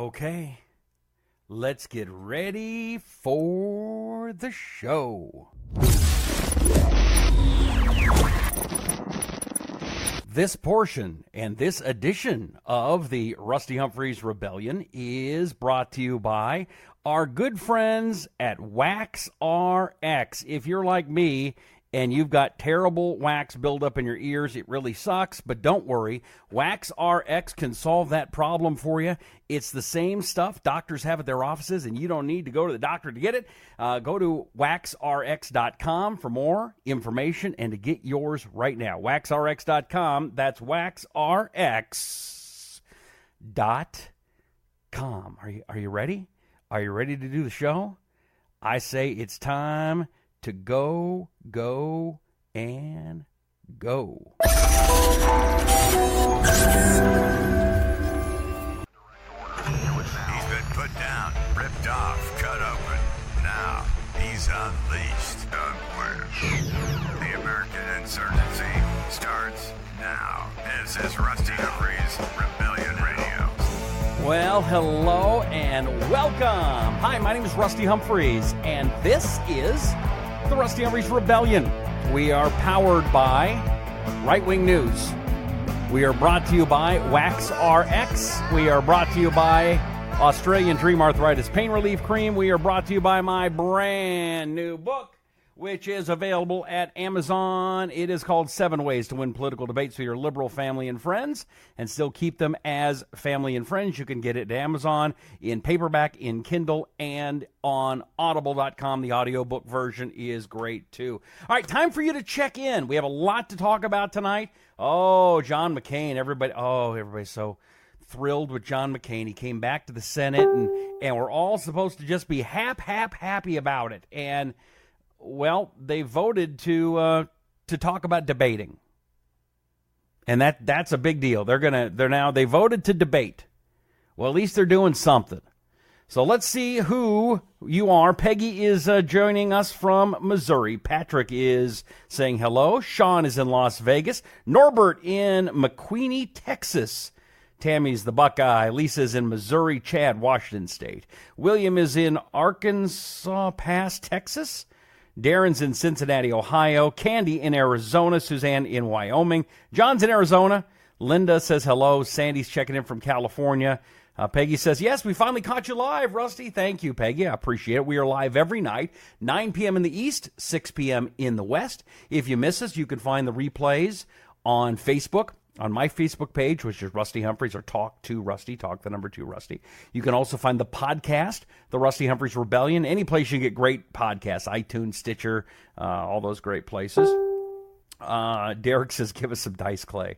Okay, let's get ready for the show. This portion and this edition of the Rusty Humphries Rebellion is brought to you by our good friends at Wax RX. If you're like me and you've got terrible wax buildup in your ears, it really sucks, but don't worry. Wax RX can solve that problem for you. It's the same stuff doctors have at their offices, and you don't need to go to the doctor to get it. Go to waxrx.com for more information and to get yours right now. Waxrx.com. That's waxrx.com. Are you ready? Are you ready to do the show? I say it's time to go, and go. He's been put down, ripped off, cut open. Now, he's unleashed. The American insurgency starts now. This is Rusty Humphries Rebellion Radio. Well, hello and welcome. Hi, my name is Rusty Humphries, and this is the Rusty Humphries Rebellion. We are powered by Right-Wing News. We are brought to you by Wax RX. We are brought to you by Australian Dream Arthritis Pain Relief Cream. We are brought to you by my brand new book, which is available at Amazon. It is called 7 Ways to Win Political Debates with Your Liberal Family and Friends and Still Keep Them as Family and Friends. You can get it at Amazon in paperback, in Kindle, and on audible.com. The audiobook version is great, too. All right, time for you to check in. We have a lot to talk about tonight. Oh, John McCain. Everybody's so thrilled with John McCain. He came back to the Senate, and we're all supposed to just be happy about it. And well, they voted to talk about debating, and that's a big deal. They voted to debate. Well, at least they're doing something. So let's see who you are. Peggy is joining us from Missouri. Patrick is saying hello. Sean is in Las Vegas. Norbert in McQueeney, Texas. Tammy's the Buckeye. Lisa's in Missouri. Chad, Washington State. William is in Arkansas Pass, Texas. Darren's in Cincinnati, Ohio. Candy in Arizona. Suzanne in Wyoming. John's in Arizona. Linda says hello. Sandy's checking in from California. Peggy says, yes, we finally caught you live, Rusty. Thank you, Peggy. I appreciate it. We are live every night, 9 p.m. in the East, 6 p.m. in the West. If you miss us, you can find the replays on Facebook, on my Facebook page, which is Rusty Humphries, or Talk to Rusty, Talk the number 2 Rusty. You can also find the podcast, The Rusty Humphries Rebellion, any place you get great podcasts, iTunes, Stitcher, all those great places. Derek says, give us some dice, Clay.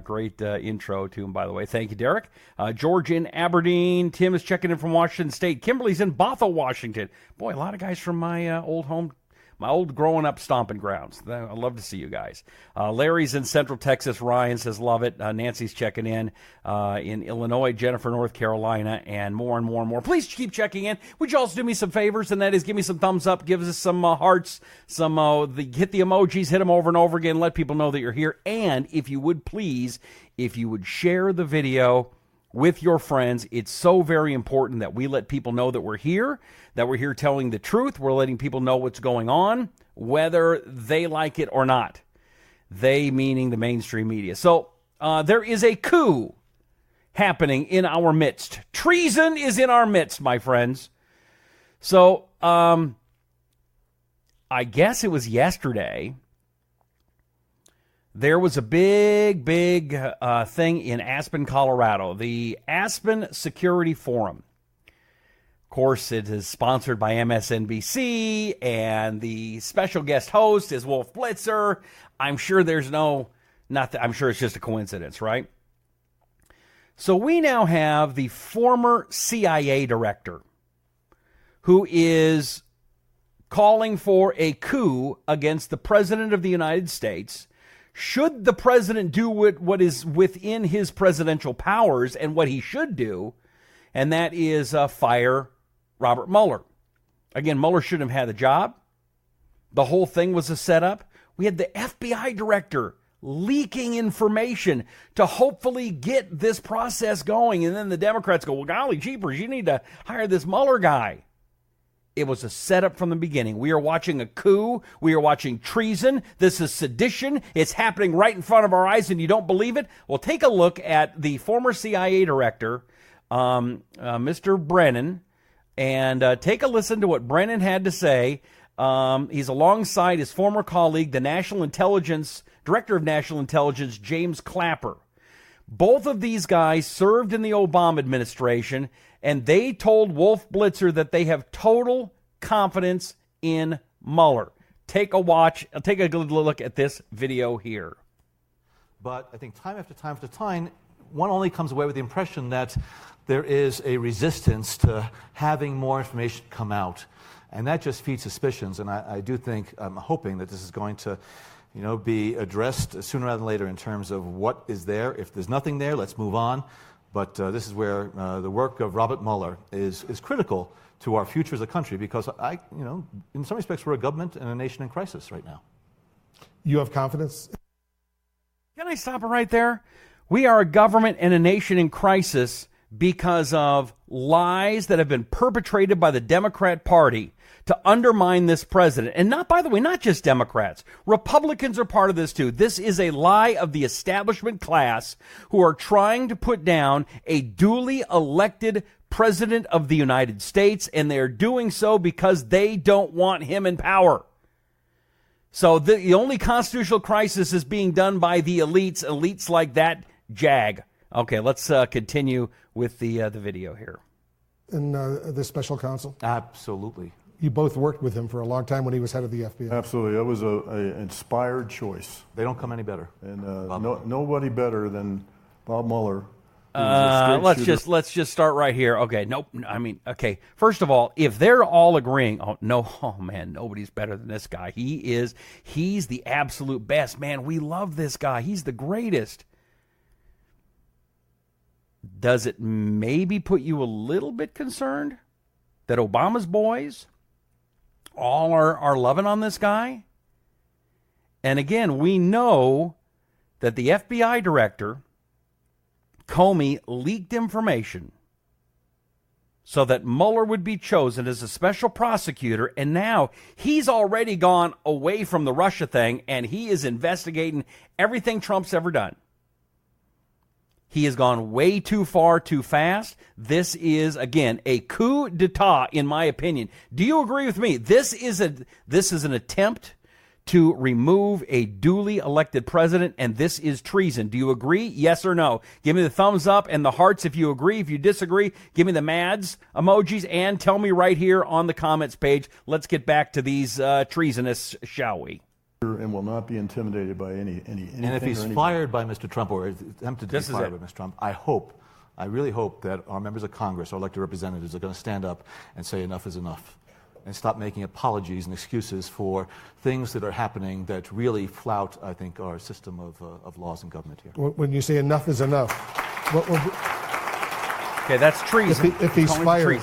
Great intro to him, by the way. Thank you, Derek. George in Aberdeen. Tim is checking in from Washington State. Kimberly's in Bothell, Washington. Boy, a lot of guys from my my old growing up stomping grounds. I love to see you guys. Larry's in Central Texas. Ryan says, love it. Nancy's checking in Illinois, Jennifer, North Carolina, and more and more and more. Please keep checking in. Would you also do me some favors? And that is give me some thumbs up, give us some hearts, hit the emojis, hit them over and over again. Let people know that you're here. And if you would please, if you would share the video with your friends. It's so very important that we let people know that we're here telling the truth. We're letting people know what's going on, whether they like it or not. They meaning the mainstream media. So there is a coup happening in our midst. Treason is in our midst, my friends. So I guess it was yesterday. There was a big thing in Aspen, Colorado, the Aspen Security Forum. Of course, it is sponsored by MSNBC, and the special guest host is Wolf Blitzer. I'm sure I'm sure it's just a coincidence, right? So we now have the former CIA director who is calling for a coup against the President of the United States. Should the president do what is within his presidential powers and what he should do, and that is fire Robert Mueller. Again, Mueller shouldn't have had the job. The whole thing was a setup. We had the FBI director leaking information to hopefully get this process going. And then the Democrats go, well, golly jeepers, you need to hire this Mueller guy. It was a setup from the beginning. We are watching a coup. We are watching treason. This is sedition. It's happening right in front of our eyes, and you don't believe it? Well, take a look at the former CIA director, Mr. Brennan, and take a listen to what Brennan had to say. He's alongside his former colleague, the Director of National Intelligence, James Clapper. Both of these guys served in the Obama administration, and they told Wolf Blitzer that they have total confidence in Mueller. Take a good look at this video here. But I think time after time, one only comes away with the impression that there is a resistance to having more information come out. And that just feeds suspicions. And I do think, I'm hoping that this is going to be addressed sooner rather than later in terms of what is there. If there's nothing there, let's move on. But this is where the work of Robert Mueller is critical to our future as a country, because in some respects, we're a government and a nation in crisis right now. You have confidence? Can I stop it right there? We are a government and a nation in crisis because of lies that have been perpetrated by the Democrat Party to undermine this president. And not, by the way, not just Democrats. Republicans are part of this too. This is a lie of the establishment class who are trying to put down a duly elected president of the United States, and they're doing so because they don't want him in power. So the only constitutional crisis is being done by the elites like that jag. Okay, let's continue with the video here. And the special counsel? Absolutely. You both worked with him for a long time when he was head of the FBI. Absolutely. That was an inspired choice. They don't come any better. And nobody better than Bob Mueller. Let's just start right here. Okay, nope. I mean, okay. First of all, if they're all agreeing, nobody's better than this guy. He's the absolute best. Man, we love this guy. He's the greatest. Does it maybe put you a little bit concerned that Obama's boys all are loving on this guy? And again, we know that the FBI director, Comey, leaked information so that Mueller would be chosen as a special prosecutor, and now he's already gone away from the Russia thing, and he is investigating everything Trump's ever done. He has gone way too far, too fast. This is, again, a coup d'etat, in my opinion. Do you agree with me? This is an attempt to remove a duly elected president, and this is treason. Do you agree? Yes or no? Give me the thumbs up and the hearts if you agree. If you disagree, give me the mads emojis, and tell me right here on the comments page. Let's get back to these treasonous, shall we? And will not be intimidated by anything. And if he's fired by Mr. Trump, or attempted to be fired by Mr. Trump, I really hope that our members of Congress, our elected representatives, are going to stand up and say enough is enough, and stop making apologies and excuses for things that are happening that really flout, I think, our system of laws and government here. When you say enough is enough, okay, that's treason. If he's fired,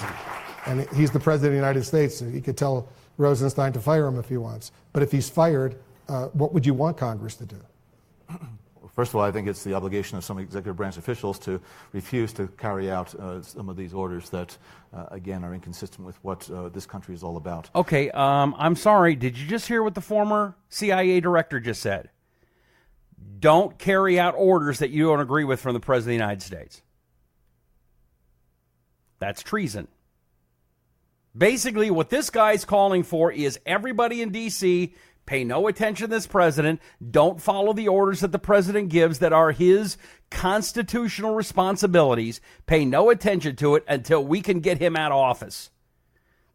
and he's the president of the United States, he could tell Rosenstein to fire him if he wants. But if he's fired, what would you want Congress to do? Well, first of all, I think it's the obligation of some executive branch officials to refuse to carry out some of these orders that, again, are inconsistent with what this country is all about. Okay, I'm sorry. Did you just hear what the former CIA director just said? Don't carry out orders that you don't agree with from the President of the United States. That's treason. Basically, what this guy's calling for is everybody in D.C., pay no attention to this president. Don't follow the orders that the president gives that are his constitutional responsibilities. Pay no attention to it until we can get him out of office.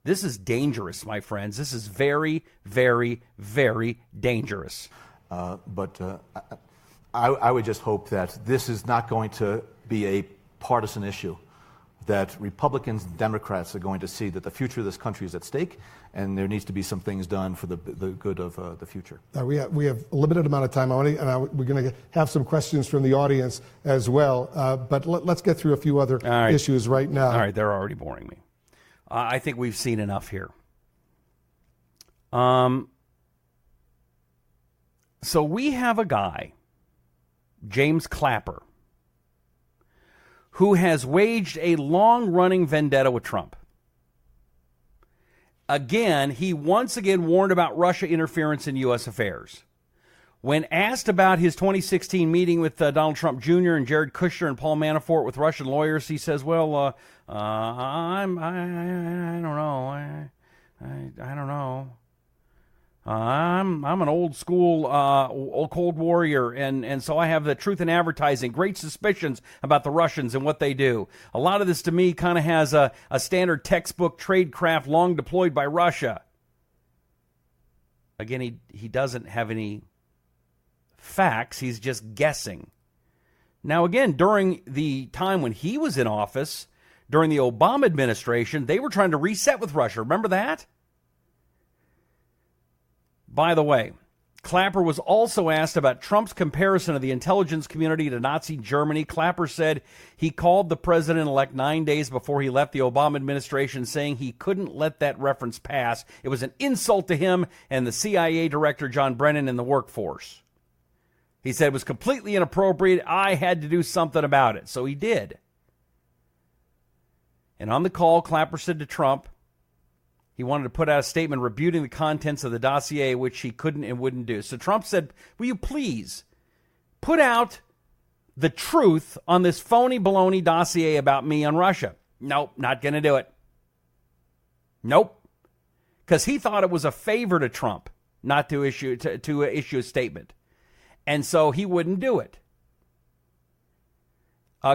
This is dangerous, my friends. This is very, very, very dangerous. But I would just hope that this is not going to be a partisan issue, that Republicans and Democrats are going to see that the future of this country is at stake, and there needs to be some things done for the good of the future. We have a limited amount of time. We're going to have some questions from the audience as well, but let's get through a few other issues right now. All right, they're already boring me. I think we've seen enough here. So we have a guy James Clapper, who has waged a long-running vendetta with Trump. Again, he once again warned about Russia interference in U.S. affairs. When asked about his 2016 meeting with Donald Trump Jr. and Jared Kushner and Paul Manafort with Russian lawyers, he says, "Well, I don't know. I don't know. I'm an old school, old Cold Warrior, and so I have the truth in advertising, great suspicions about the Russians and what they do. A lot of this to me kind of has a standard textbook tradecraft long deployed by Russia." Again, he doesn't have any facts. He's just guessing. Now, again, during the time when he was in office, during the Obama administration, they were trying to reset with Russia. Remember that? By the way, Clapper was also asked about Trump's comparison of the intelligence community to Nazi Germany. Clapper said he called the president-elect 9 days before he left the Obama administration, saying he couldn't let that reference pass. It was an insult to him and the CIA director, John Brennan, and the workforce. He said it was completely inappropriate. I had to do something about it. So he did. And on the call, Clapper said to Trump, he wanted to put out a statement rebuting the contents of the dossier, which he couldn't and wouldn't do. So Trump said, "Will you please put out the truth on this phony baloney dossier about me on Russia?" Nope, not going to do it. Nope. Because he thought it was a favor to Trump not to issue a statement. And so he wouldn't do it.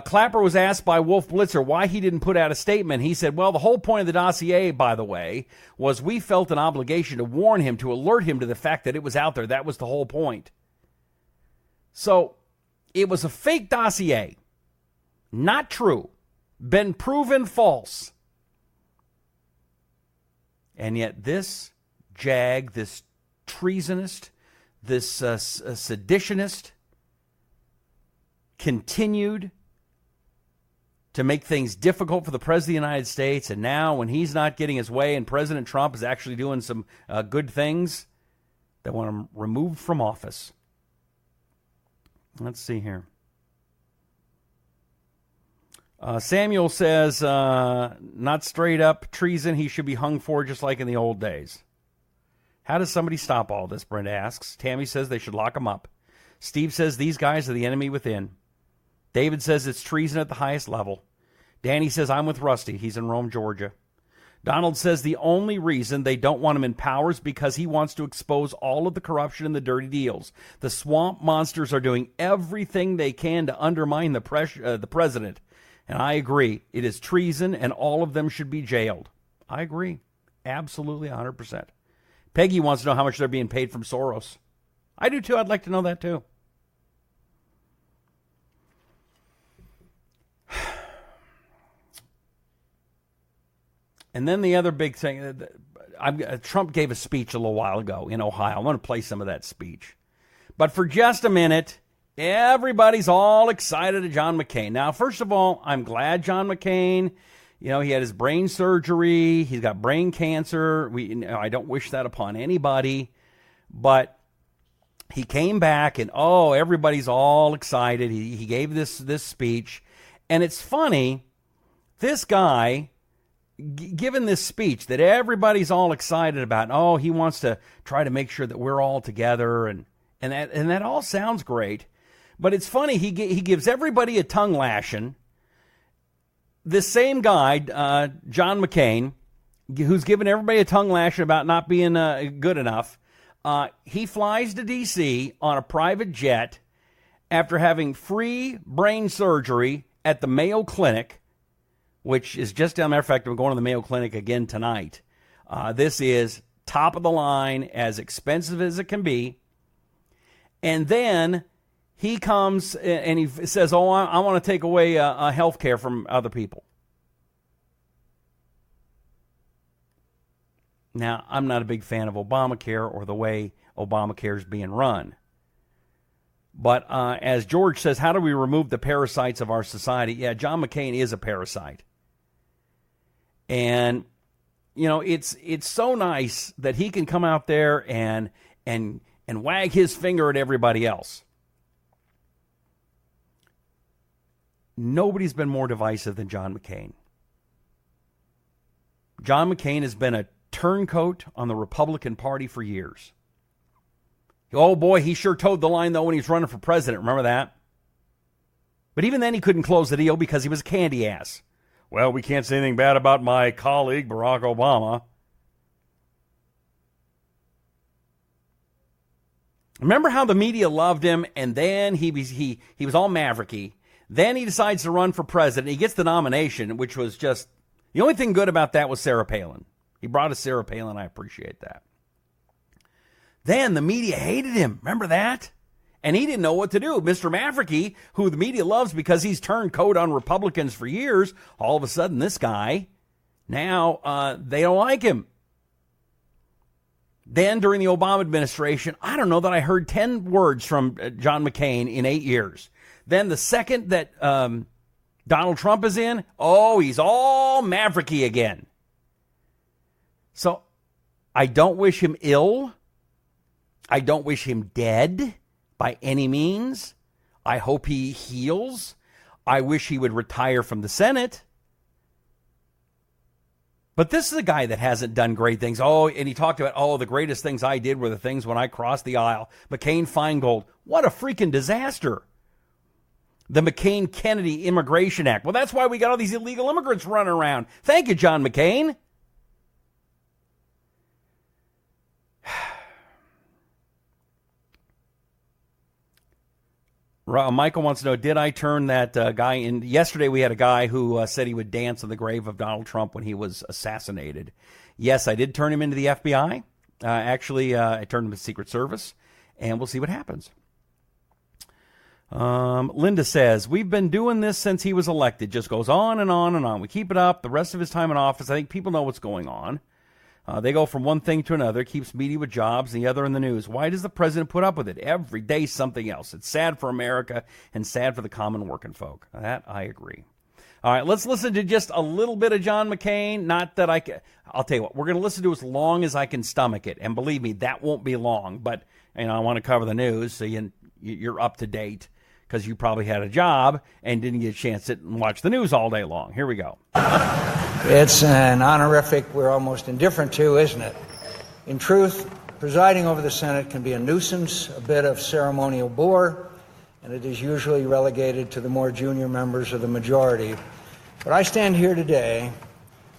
Clapper was asked by Wolf Blitzer why he didn't put out a statement. He said, "Well, the whole point of the dossier, by the way, was we felt an obligation to warn him, to alert him to the fact that it was out there. That was the whole point." So it was a fake dossier. Not true. Been proven false. And yet this jag, this treasonist, this seditionist continued to make things difficult for the President of the United States. And now when he's not getting his way and President Trump is actually doing some good things, they want him removed from office. Let's see here. Samuel says, not straight up treason. He should be hung for just like in the old days. How does somebody stop all this, Brenda asks. Tammy says they should lock him up. Steve says these guys are the enemy within. David says it's treason at the highest level. Danny says I'm with Rusty. He's in Rome, Georgia. Donald says the only reason they don't want him in power is because he wants to expose all of the corruption and the dirty deals. The swamp monsters are doing everything they can to undermine the president. And I agree. It is treason, and all of them should be jailed. I agree. Absolutely 100%. Peggy wants to know how much they're being paid from Soros. I do too. I'd like to know that too. And then the other big thing, Trump gave a speech a little while ago in Ohio. I'm going to play some of that speech. But for just a minute, everybody's all excited at John McCain. Now, first of all, I'm glad John McCain, he had his brain surgery. He's got brain cancer. I don't wish that upon anybody. But he came back and, everybody's all excited. He gave this speech. And it's funny, this guy, given this speech that everybody's all excited about, he wants to try to make sure that we're all together. And that all sounds great. But it's funny, he gives everybody a tongue lashing. This same guy, John McCain, who's given everybody a tongue lashing about not being good enough, he flies to D.C. on a private jet after having free brain surgery at the Mayo Clinic, which is just down there. In fact, I'm going to the Mayo Clinic again tonight. This is top of the line, as expensive as it can be. And then he comes and he says, I want to take away health care from other people. Now, I'm not a big fan of Obamacare or the way Obamacare is being run. But as George says, how do we remove the parasites of our society? Yeah, John McCain is a parasite. And, it's so nice that he can come out there and wag his finger at everybody else. nobody's been more divisive than John McCain. John McCain has been a turncoat on the Republican Party for years. Oh boy, he sure towed the line, though, when he was running for president. Remember that? But even then, he couldn't close the deal because he was a candy ass. Well, we can't say anything bad about my colleague, Barack Obama. Remember how the media loved him, and then he was all mavericky. Then he decides to run for president. He gets the nomination, which was just... The only thing good about that was Sarah Palin. He brought us Sarah Palin. I appreciate that. Then the media hated him. Remember that? And he didn't know what to do. Mr. Mavericky, who the media loves because he's turned coat on Republicans for years, all of a sudden this guy, now they don't like him. Then during the Obama administration, I don't know that I heard 10 words from John McCain in 8 years. Then the second that Donald Trump is in, oh, he's all mavericky again. So I don't wish him ill. I don't wish him dead by any means. I hope he heals. I wish he would retire from the Senate. But this is a guy that hasn't done great things. Oh, and he talked about, the greatest things I did were the things when I crossed the aisle. McCain-Feingold, what a freaking disaster. The McCain-Kennedy Immigration Act. Well, that's why we got all these illegal immigrants running around. Thank you, John McCain. Michael wants to know, did I turn that guy in? Yesterday we had a guy who said he would dance on the grave of Donald Trump when he was assassinated. Yes, I did turn him into the FBI. Actually, I turned him to the Secret Service, and we'll see what happens. Linda says, we've been doing this since he was elected. Just goes on and on and on. We keep it up the rest of his time in office. I think people know what's going on. They go from one thing to another, keeps media with jobs, and the other in the news. Why does the president put up with it? Every day something else. It's sad for America and sad for the common working folk. That I agree. All right, let's listen to just a little bit of John McCain. Not that I'll tell you what, we're going to listen to as long as I can stomach it. And believe me, that won't be long. But I want to cover the news so you're up to date, because you probably had a job and didn't get a chance to sit and watch the news all day long. Here we go. It's an honorific we're almost indifferent to, isn't it? In truth, presiding over the Senate can be a nuisance, a bit of ceremonial bore, and it is usually relegated to the more junior members of the majority. But I stand here today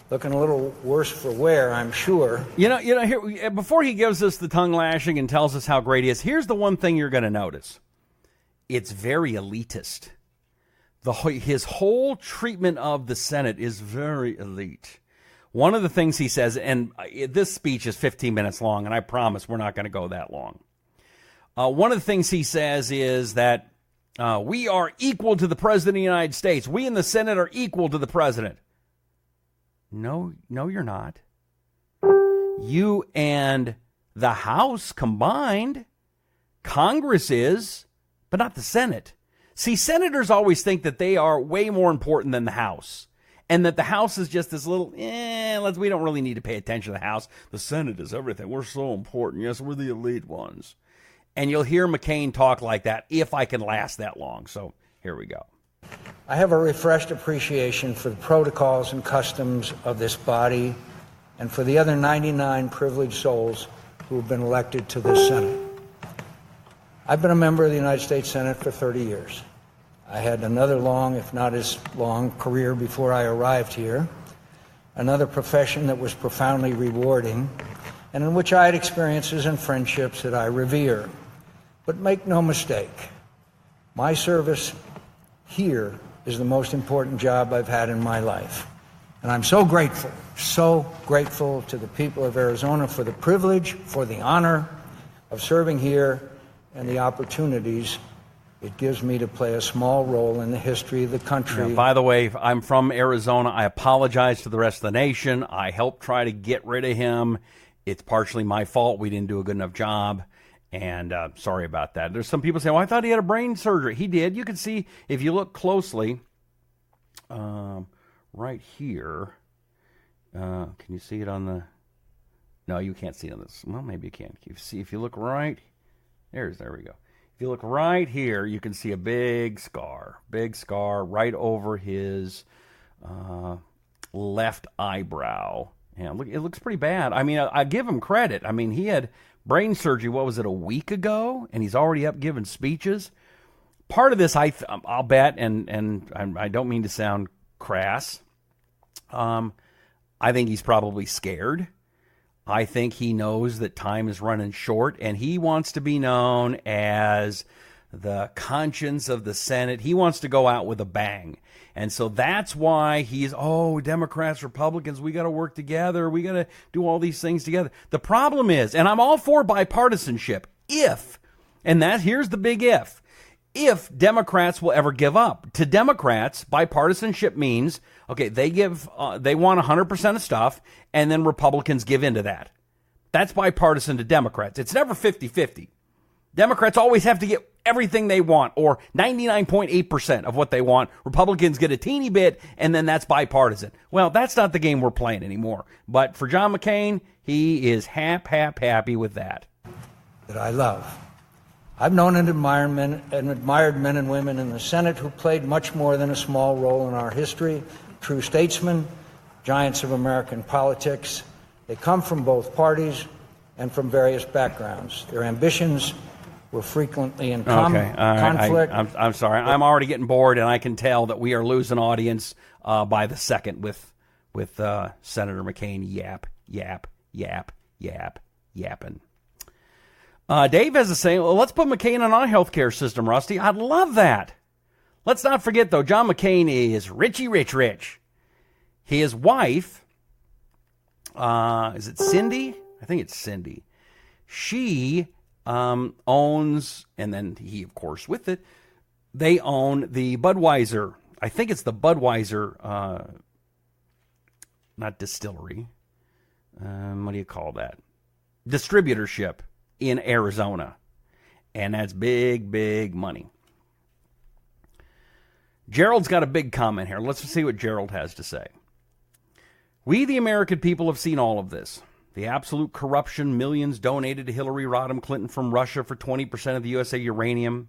looking a little worse for wear, I'm sure. Here, before he gives us the tongue lashing and tells us how great he is, here's the one thing you're going to notice. It's very elitist. His whole treatment of the Senate is very elite. One of the things he says, and this speech is 15 minutes long, and I promise we're not going to go that long. One of the things he says is that we are equal to the President of the United States. We in the Senate are equal to the President. No, you're not. You and the House combined. Congress is, but not the Senate. See, senators always think that they are way more important than the House, and that the House is just this little, we don't really need to pay attention to the House. The Senate is everything. We're so important. Yes, we're the elite ones. And you'll hear McCain talk like that if I can last that long. So here we go. I have a refreshed appreciation for the protocols and customs of this body and for the other 99 privileged souls who have been elected to this Senate. I've been a member of the United States Senate for 30 years. I had another long, if not as long, career before I arrived here, another profession that was profoundly rewarding, and in which I had experiences and friendships that I revere. But make no mistake, my service here is the most important job I've had in my life. And I'm so grateful to the people of Arizona for the privilege, for the honor of serving here, and the opportunities it gives me to play a small role in the history of the country. Now, by the way, I'm from Arizona. I apologize to the rest of the nation. I helped try to get rid of him. It's partially my fault. We didn't do a good enough job, and sorry about that. There's some people saying, well, I thought he had a brain surgery. He did. You can see, if you look closely, right here. Can you see it on the... No, you can't see it on this. Well, maybe you can. If you look right... There we go. If you look right here, you can see a big scar right over his left eyebrow. And look, it looks pretty bad. I mean, I give him credit. I mean, he had brain surgery, what was it, a week ago? And he's already up giving speeches. Part of this, I'll bet, and I don't mean to sound crass, I think he's probably scared. I think he knows that time is running short, and he wants to be known as the conscience of the Senate. He wants to go out with a bang. And so that's why he's, Democrats, Republicans, we got to work together. We got to do all these things together. The problem is, and I'm all for bipartisanship, here's the big if Democrats will ever give up. To Democrats, bipartisanship means, okay, they want 100% of stuff, and then Republicans give into that. That's bipartisan to Democrats. It's never 50-50. Democrats always have to get everything they want, or 99.8% of what they want. Republicans get a teeny bit, and then that's bipartisan. Well, that's not the game we're playing anymore. But for John McCain, he is happy with that. That I love. I've known and admired men and women in the Senate who played much more than a small role in our history, true statesmen, giants of American politics. They come from both parties and from various backgrounds. Their ambitions were frequently in conflict. I'm sorry. I'm already getting bored, and I can tell that we are losing audience by the second with Senator McCain yapping. Dave has a saying, well, let's put McCain on our health care system, Rusty. I'd love that. Let's not forget, though, John McCain is rich. His wife, is it Cindy? I think it's Cindy. She owns, and then he, of course, with it, they own the Budweiser. I think it's the Budweiser, not distillery. What do you call that? Distributorship in Arizona. And that's big money. Gerald's got a big comment here. Let's see what Gerald has to say. We, the American people, have seen all of this. The absolute corruption, millions donated to Hillary Rodham Clinton from Russia for 20% of the USA uranium,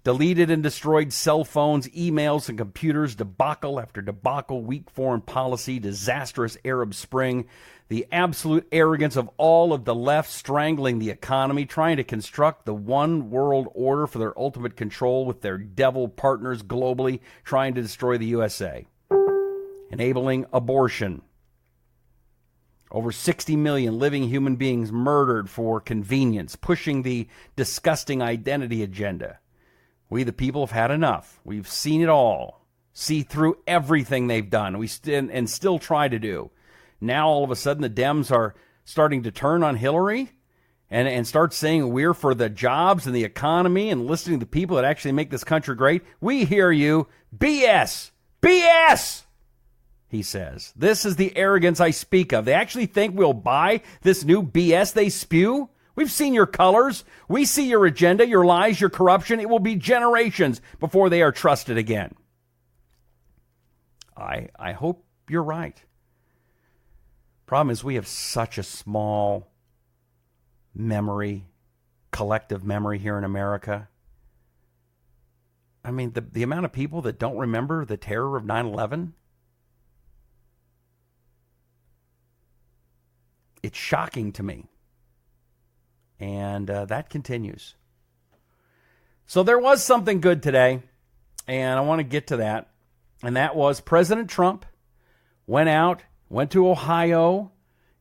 deleted and destroyed cell phones, emails, and computers, debacle after debacle, weak foreign policy, disastrous Arab Spring, the absolute arrogance of all of the left strangling the economy, trying to construct the one world order for their ultimate control with their devil partners globally, trying to destroy the USA, enabling abortion. Over 60 million living human beings murdered for convenience, pushing the disgusting identity agenda. We, the people, have had enough. We've seen it all. See through everything they've done. We still try to do. Now, all of a sudden, the Dems are starting to turn on Hillary and start saying we're for the jobs and the economy and listening to the people that actually make this country great. We hear you. BS! BS! He says. This is the arrogance I speak of. They actually think we'll buy this new BS they spew? We've seen your colors. We see your agenda, your lies, your corruption. It will be generations before they are trusted again. I hope you're right. Problem is we have such a small memory, collective memory here in America. I mean, the amount of people that don't remember the terror of 9/11, it's shocking to me. And that continues. So there was something good today, and I want to get to that. And that was President Trump went to Ohio,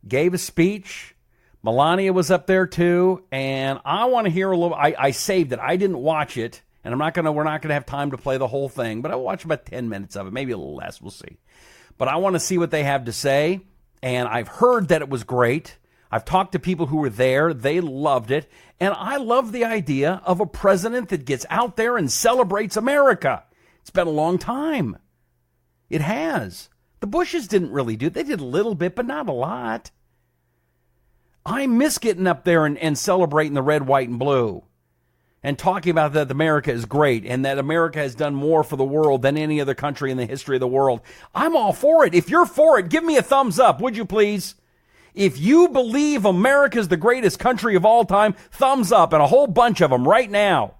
gave a speech. Melania was up there too, and I want to hear a little. I saved it. I didn't watch it, and we're not gonna have time to play the whole thing, but I'll watch about 10 minutes of it, maybe a little less. We'll see. But I want to see what they have to say, and I've heard that it was great. I've talked to people who were there. They loved it. And I love the idea of a president that gets out there and celebrates America. It's been a long time. It has. The Bushes didn't really do it. They did a little bit, but not a lot. I miss getting up there and celebrating the red, white, and blue and talking about that America is great and that America has done more for the world than any other country in the history of the world. I'm all for it. If you're for it, give me a thumbs up, would you please? If you believe America's the greatest country of all time, thumbs up, and a whole bunch of them right now.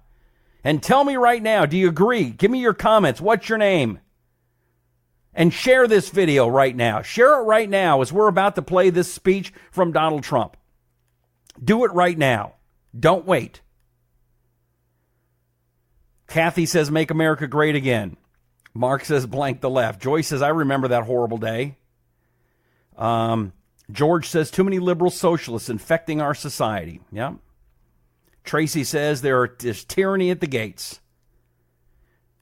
And tell me right now, do you agree? Give me your comments. What's your name? And share this video right now. Share it right now as we're about to play this speech from Donald Trump. Do it right now. Don't wait. Kathy says, make America great again. Mark says, blank the left. Joyce says, I remember that horrible day. George says, too many liberal socialists infecting our society. Yeah. Tracy says, there is tyranny at the gates.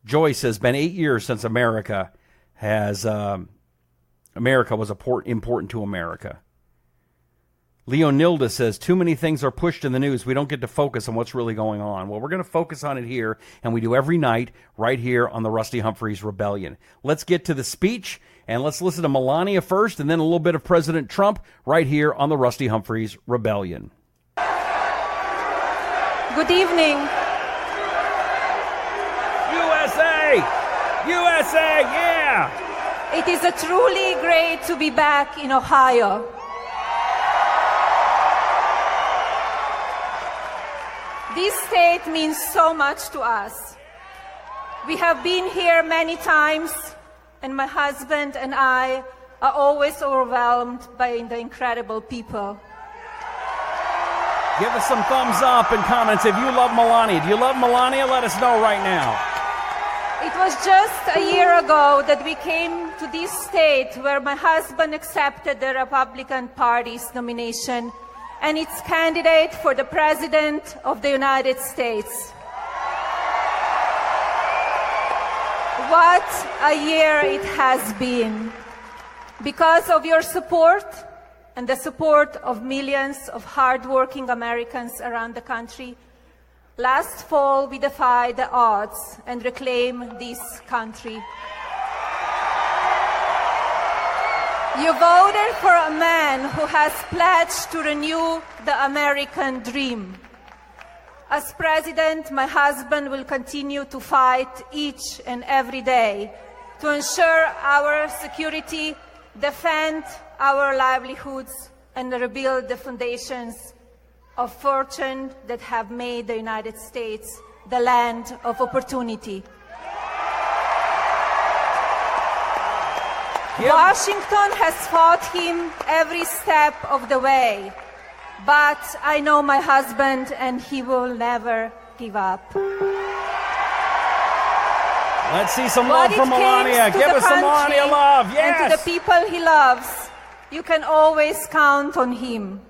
Joyce says, been 8 years since America was important to America. Leonilda says, too many things are pushed in the news. We don't get to focus on what's really going on. Well, we're going to focus on it here, and we do every night right here on the Rusty Humphries Rebellion. Let's get to the speech, and let's listen to Melania first, and then a little bit of President Trump right here on the Rusty Humphries Rebellion. Good evening. USA! USA, yeah! It is truly great to be back in Ohio. This state means so much to us. We have been here many times, and my husband and I are always overwhelmed by the incredible people. Give us some thumbs up and comments if you love Melania. Do you love Melania? Let us know right now. It was just a year ago that we came to this state where my husband accepted the Republican Party's nomination and its candidate for the President of the United States. What a year it has been. Because of your support and the support of millions of hardworking Americans around the country, last fall we defied the odds and reclaimed this country. You voted for a man who has pledged to renew the American dream. As president, my husband will continue to fight each and every day to ensure our security, defend our livelihoods, and rebuild the foundations of fortune that have made the United States the land of opportunity. Yep. Washington has fought him every step of the way, but I know my husband and he will never give up. Let's see some love from Melania. Give us some Melania love. Yes. And to the people he loves, you can always count on him.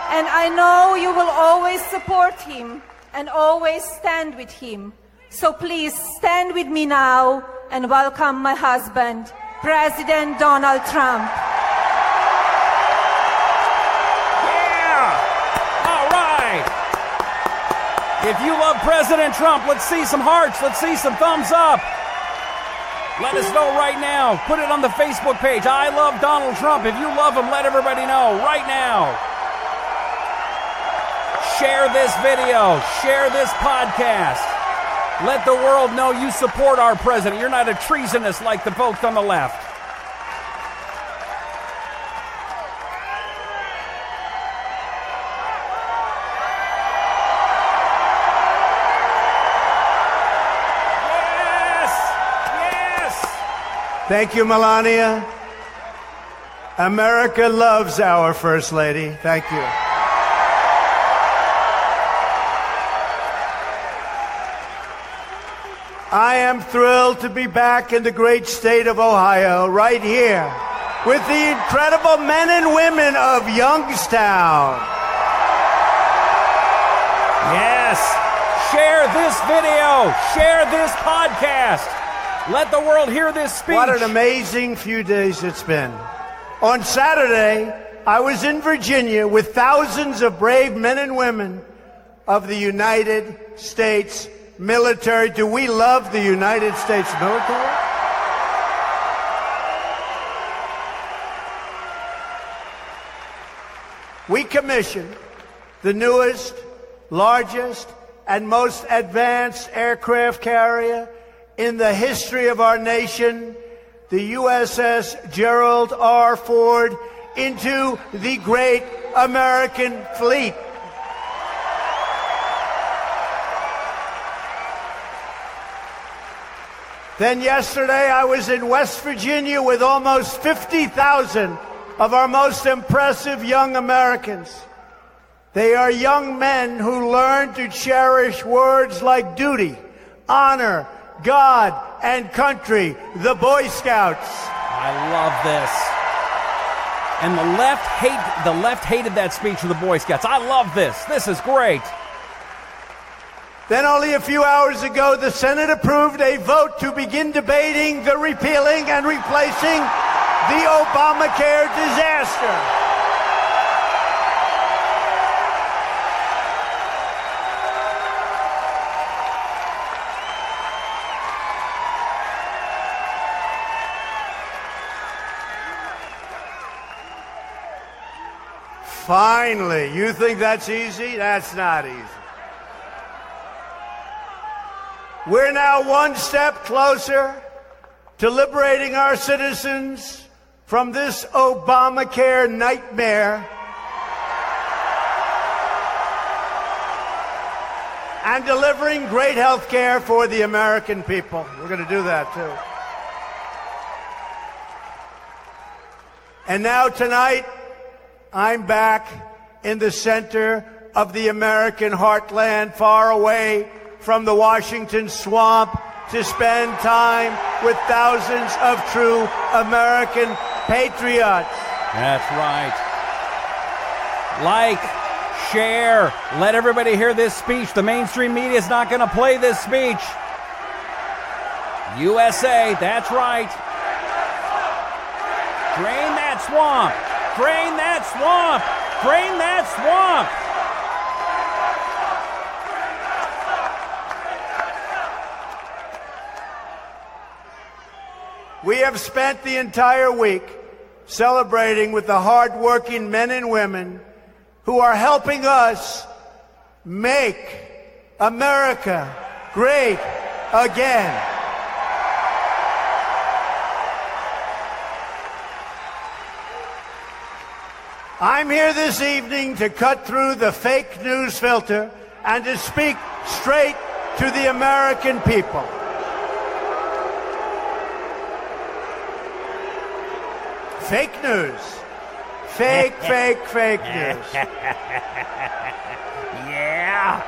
And I know you will always support him and always stand with him. So please stand with me now and welcome my husband, President Donald Trump. Yeah! All right! If you love President Trump, let's see some hearts. Let's see some thumbs up. Let us know right now. Put it on the Facebook page. I love Donald Trump. If you love him, let everybody know right now. Share this video. Share this podcast. Let the world know you support our president. You're not a treasonous like the folks on the left. Yes! Yes! Thank you, Melania. America loves our First Lady. Thank you. I am thrilled to be back in the great state of Ohio, right here, with the incredible men and women of Youngstown. Yes. Share this video. Share this podcast. Let the world hear this speech. What an amazing few days it's been. On Saturday, I was in Virginia with thousands of brave men and women of the United States military. Do we love the United States military? We commissioned the newest, largest, and most advanced aircraft carrier in the history of our nation, the USS Gerald R. Ford, into the great American fleet. Then yesterday I was in West Virginia with almost 50,000 of our most impressive young Americans. They are young men who learn to cherish words like duty, honor, God, and country, the Boy Scouts. I love this. And the left hated that speech of the Boy Scouts. I love this. This is great. Then only a few hours ago, the Senate approved a vote to begin debating the repealing and replacing the Obamacare disaster. Finally, you think that's easy? That's not easy. We're now one step closer to liberating our citizens from this Obamacare nightmare and delivering great health care for the American people. We're going to do that, too. And now tonight, I'm back in the center of the American heartland, far away from the Washington swamp, to spend time with thousands of true American patriots. That's right. Like, share, let everybody hear this speech. The mainstream media is not going to play this speech. USA, that's right. Drain that swamp. Drain that swamp! Drain that swamp! We have spent the entire week celebrating with the hardworking men and women who are helping us make America great again. I'm here this evening to cut through the fake news filter and to speak straight to the American people. Fake news. Fake news. Yeah.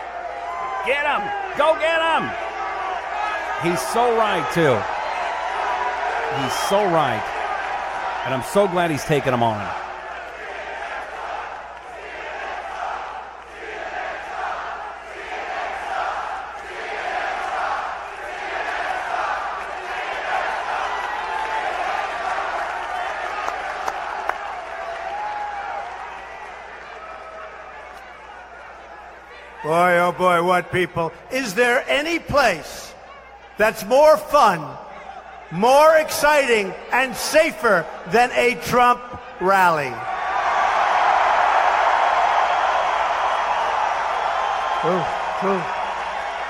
Get him. Go get him. He's so right, too. He's so right. And I'm so glad he's taking them on. Boy, oh boy, what people. Is there any place that's more fun, more exciting, and safer than a Trump rally?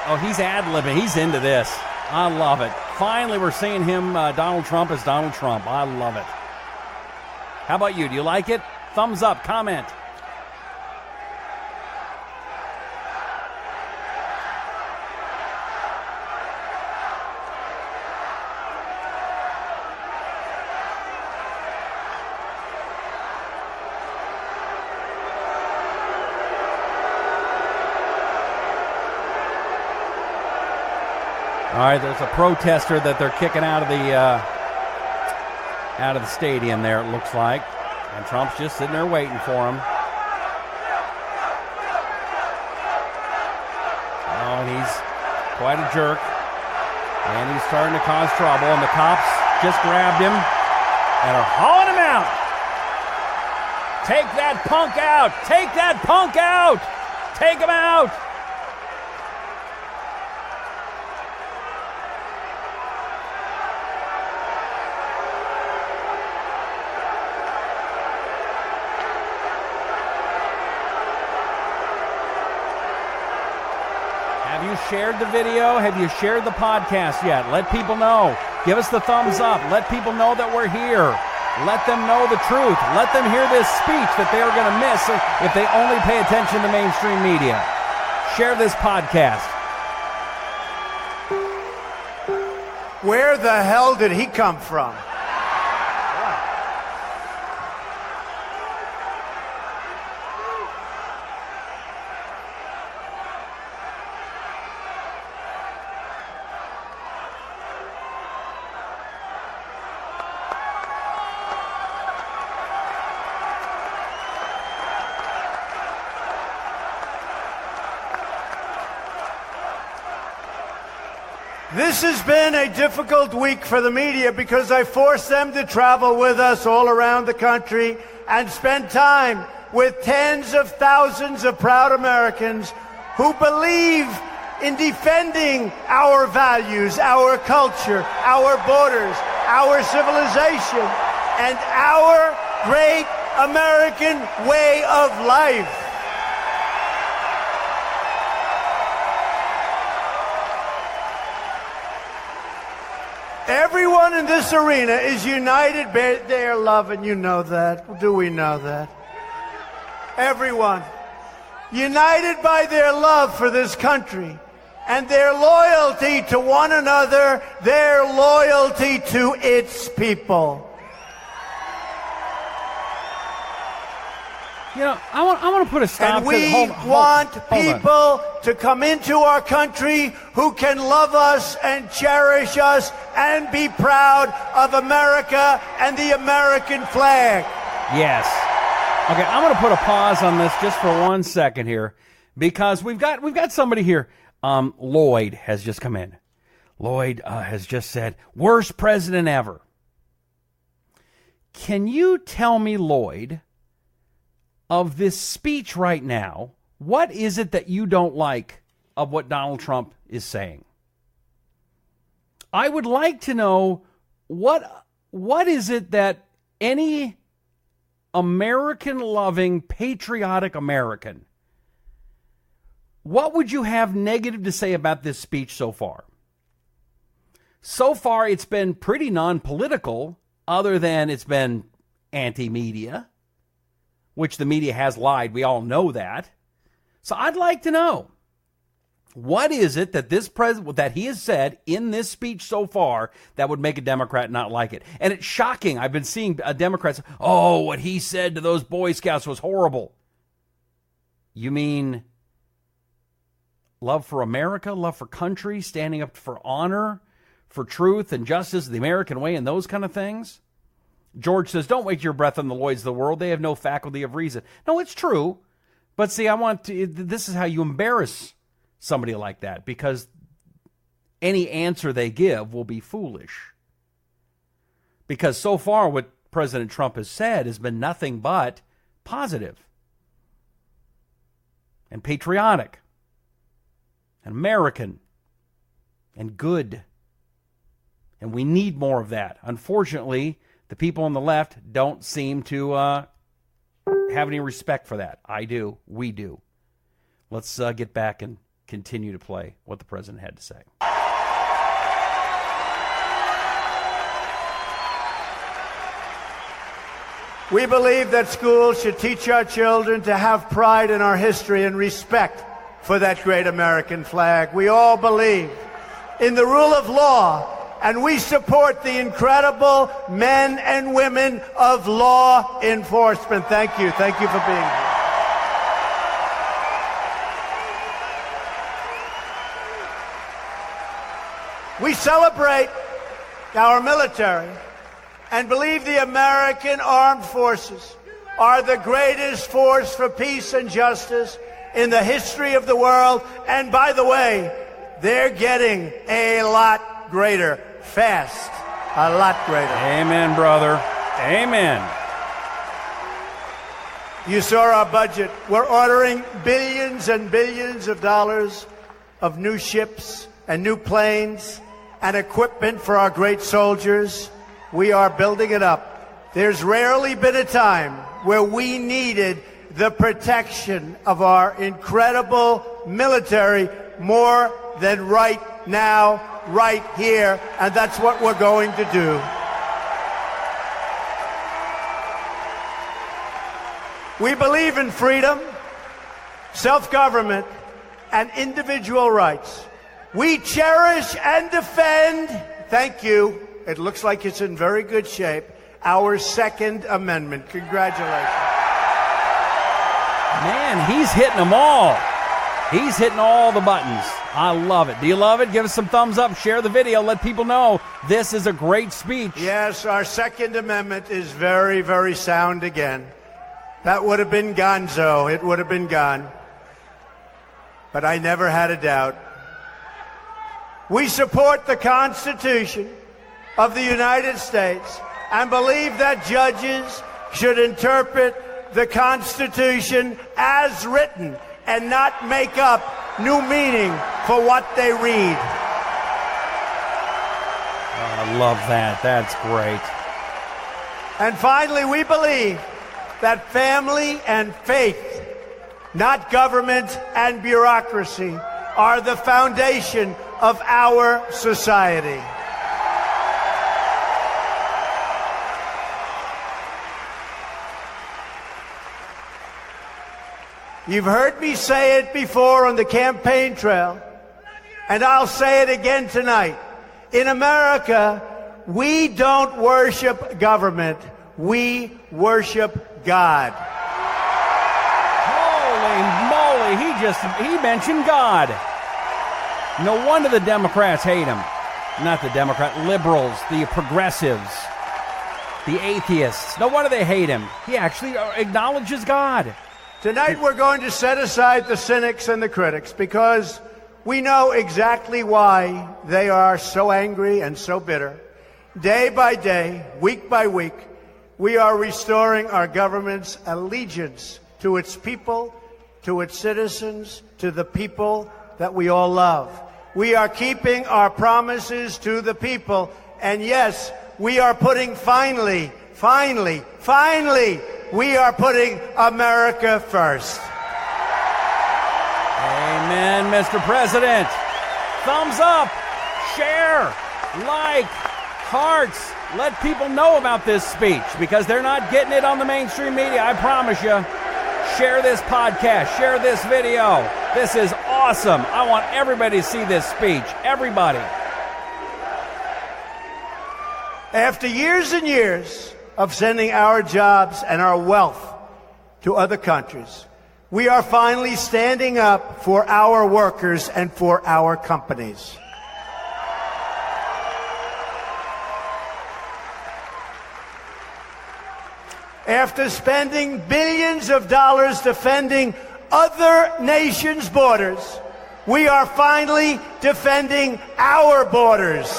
Oh, he's ad-libbing. He's into this. I love it. Finally, we're seeing him, Donald Trump, as Donald Trump. I love it. How about you? Do you like it? Thumbs up, comment. All right, there's a protester that they're kicking out of the stadium there, it looks like. And Trump's just sitting there waiting for him. Oh, and he's quite a jerk. And he's starting to cause trouble, and the cops just grabbed him and are hauling him out. Take that punk out! Take that punk out! Take him out! Have you shared the video? Have you shared the podcast yet? Let people know. Give us the thumbs up. Let people know that we're here. Let them know the truth. Let them hear this speech that they are going to miss if they only pay attention to mainstream media. Share this podcast. Where the hell did he come from? This has been a difficult week for the media because I forced them to travel with us all around the country and spend time with tens of thousands of proud Americans who believe in defending our values, our culture, our borders, our civilization, and our great American way of life. Everyone in this arena is united by their love, and you know that. Do we know that? Everyone. United by their love for this country and their loyalty to one another, their loyalty to its people. You know, I want to put a stop. And we want people to come into our country who can love us and cherish us and be proud of America and the American flag. Yes. Okay, I'm going to put a pause on this just for 1 second here, because we've got somebody here. Lloyd has just come in. Lloyd has just said, worst president ever. Can you tell me, Lloyd, of this speech right now, what is it that you don't like of what Donald Trump is saying? I would like to know what is it that any American-loving, patriotic American, what would you have negative to say about this speech so far? So far, it's been pretty non-political, other than it's been anti-media, which the media has lied. We all know that. So I'd like to know, what is it that this president, that he has said in this speech so far that would make a Democrat not like it? And it's shocking. I've been seeing Democrats, oh, what he said to those Boy Scouts was horrible. You mean love for America, love for country, standing up for honor, for truth and justice, the American way, and those kind of things? George says, don't waste your breath on the Lloyds of the world. They have no faculty of reason. No, it's true. But see, this is how you embarrass somebody like that, because any answer they give will be foolish. Because so far what President Trump has said has been nothing but positive and patriotic and American and good. And we need more of that. Unfortunately, the people on the left don't seem to have any respect for that. I do. We do. Let's get back and continue to play what the president had to say. We believe that schools should teach our children to have pride in our history and respect for that great American flag. We all believe in the rule of law, and we support the incredible men and women of law enforcement. Thank you. Thank you for being here. We celebrate our military and believe the American armed forces are the greatest force for peace and justice in the history of the world. And by the way, they're getting a lot greater. Fast. A lot greater. Amen, brother. Amen. You saw our budget. We're ordering billions and billions of dollars of new ships and new planes and equipment for our great soldiers. We are building it up. There's rarely been a time where we needed the protection of our incredible military more than right now, right here, and that's what we're going to do. We believe in freedom, self-government, and individual rights. We cherish and defend, thank you. It looks like it's in very good shape. Our Second Amendment. Congratulations. Man, he's hitting them all. He's hitting all the buttons. I love it. Do you love it? Give us some thumbs up. Share the video. Let people know this is a great speech. Yes, our Second Amendment is very, very sound again. That would have been gonzo. It would have been gone. But I never had a doubt. We support the Constitution of the United States and believe that judges should interpret the Constitution as written and not make up new meaning for what they read. Oh, I love that. That's great. And finally, we believe that family and faith, not government and bureaucracy, are the foundation of our society. You've heard me say it before on the campaign trail, and I'll say it again tonight. In America, we don't worship government. We worship God. Holy moly, he mentioned God. No wonder the Democrats hate him. Not the liberals, the progressives, the atheists. No wonder they hate him. He actually acknowledges God. Tonight we're going to set aside the cynics and the critics because we know exactly why they are so angry and so bitter. Day by day, week by week, we are restoring our government's allegiance to its people, to its citizens, to the people that we all love. We are keeping our promises to the people. And yes, we are putting finally, we are putting America first. Amen, Mr. President. Thumbs up, share, like, hearts. Let people know about this speech because they're not getting it on the mainstream media, I promise you. Share this podcast, share this video. This is awesome. I want everybody to see this speech. Everybody. After years and years of sending our jobs and our wealth to other countries, we are finally standing up for our workers and for our companies. After spending billions of dollars defending other nations' borders, we are finally defending our borders.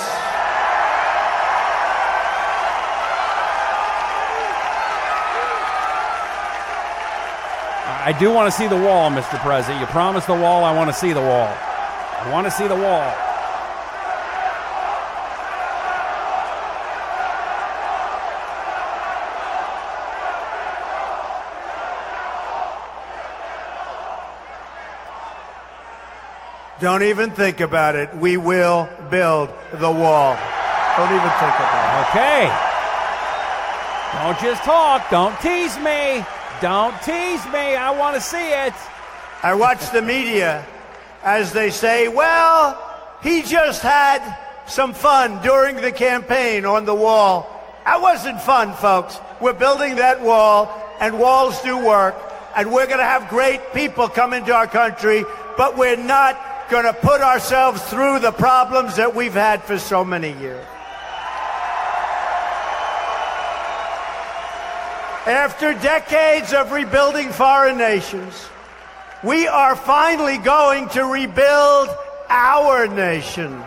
I do want to see the wall, Mr. President. You promised the wall. I want to see the wall. I want to see the wall. Don't even think about it. We will build the wall. Don't even think about it. Okay. Don't just talk. Don't tease me. Don't tease me. I want to see it. I watch the media as they say, well, he just had some fun during the campaign on the wall. That wasn't fun, folks. We're building that wall, and walls do work, and we're going to have great people come into our country, but we're not going to put ourselves through the problems that we've had for so many years. After decades of rebuilding foreign nations, we are finally going to rebuild our nation.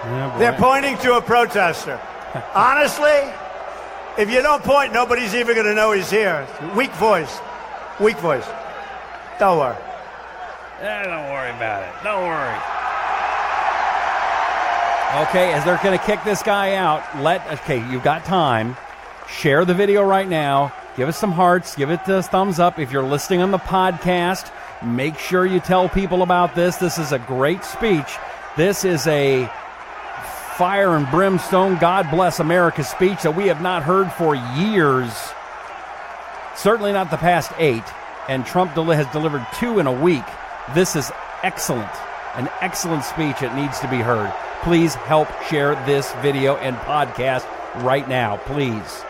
Yeah, they're pointing to a protester. Honestly, if you don't point, nobody's even going to know he's here. Weak voice. Weak voice. Don't worry. Don't worry about it. Don't worry. Okay, as they're going to kick this guy out, you've got time. Share the video right now. Give us some hearts. Give it a thumbs up. If you're listening on the podcast, make sure you tell people about this. This is a great speech. This is a fire and brimstone, God bless America speech that we have not heard for years. Certainly not the past 8. And Trump has delivered 2 in a week. This is excellent. An excellent speech. It needs to be heard. Please help share this video and podcast right now, please.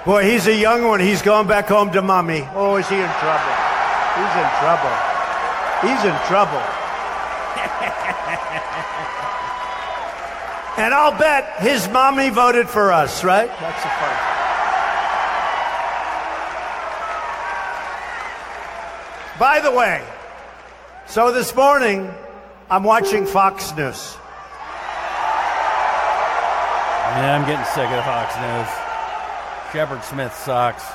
Boy, he's a young one. He's going back home to mommy. Oh, is he in trouble? He's in trouble. He's in trouble. And I'll bet his mommy voted for us, right? That's the first. By the way, so this morning, I'm watching Fox News. Yeah, I'm getting sick of Fox News. Shepard Smith sucks.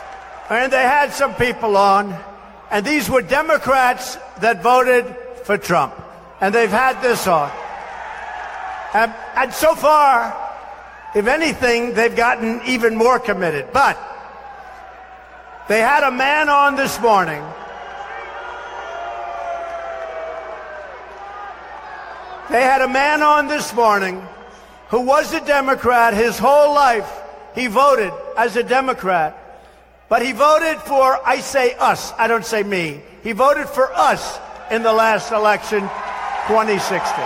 And they had some people on, and these were Democrats that voted for Trump. And they've had this on. And so far, if anything, they've gotten even more committed. But they had a man on this morning who was a Democrat his whole life. He voted as a Democrat. But he voted for, I say us, I don't say me. He voted for us in the last election, 2016.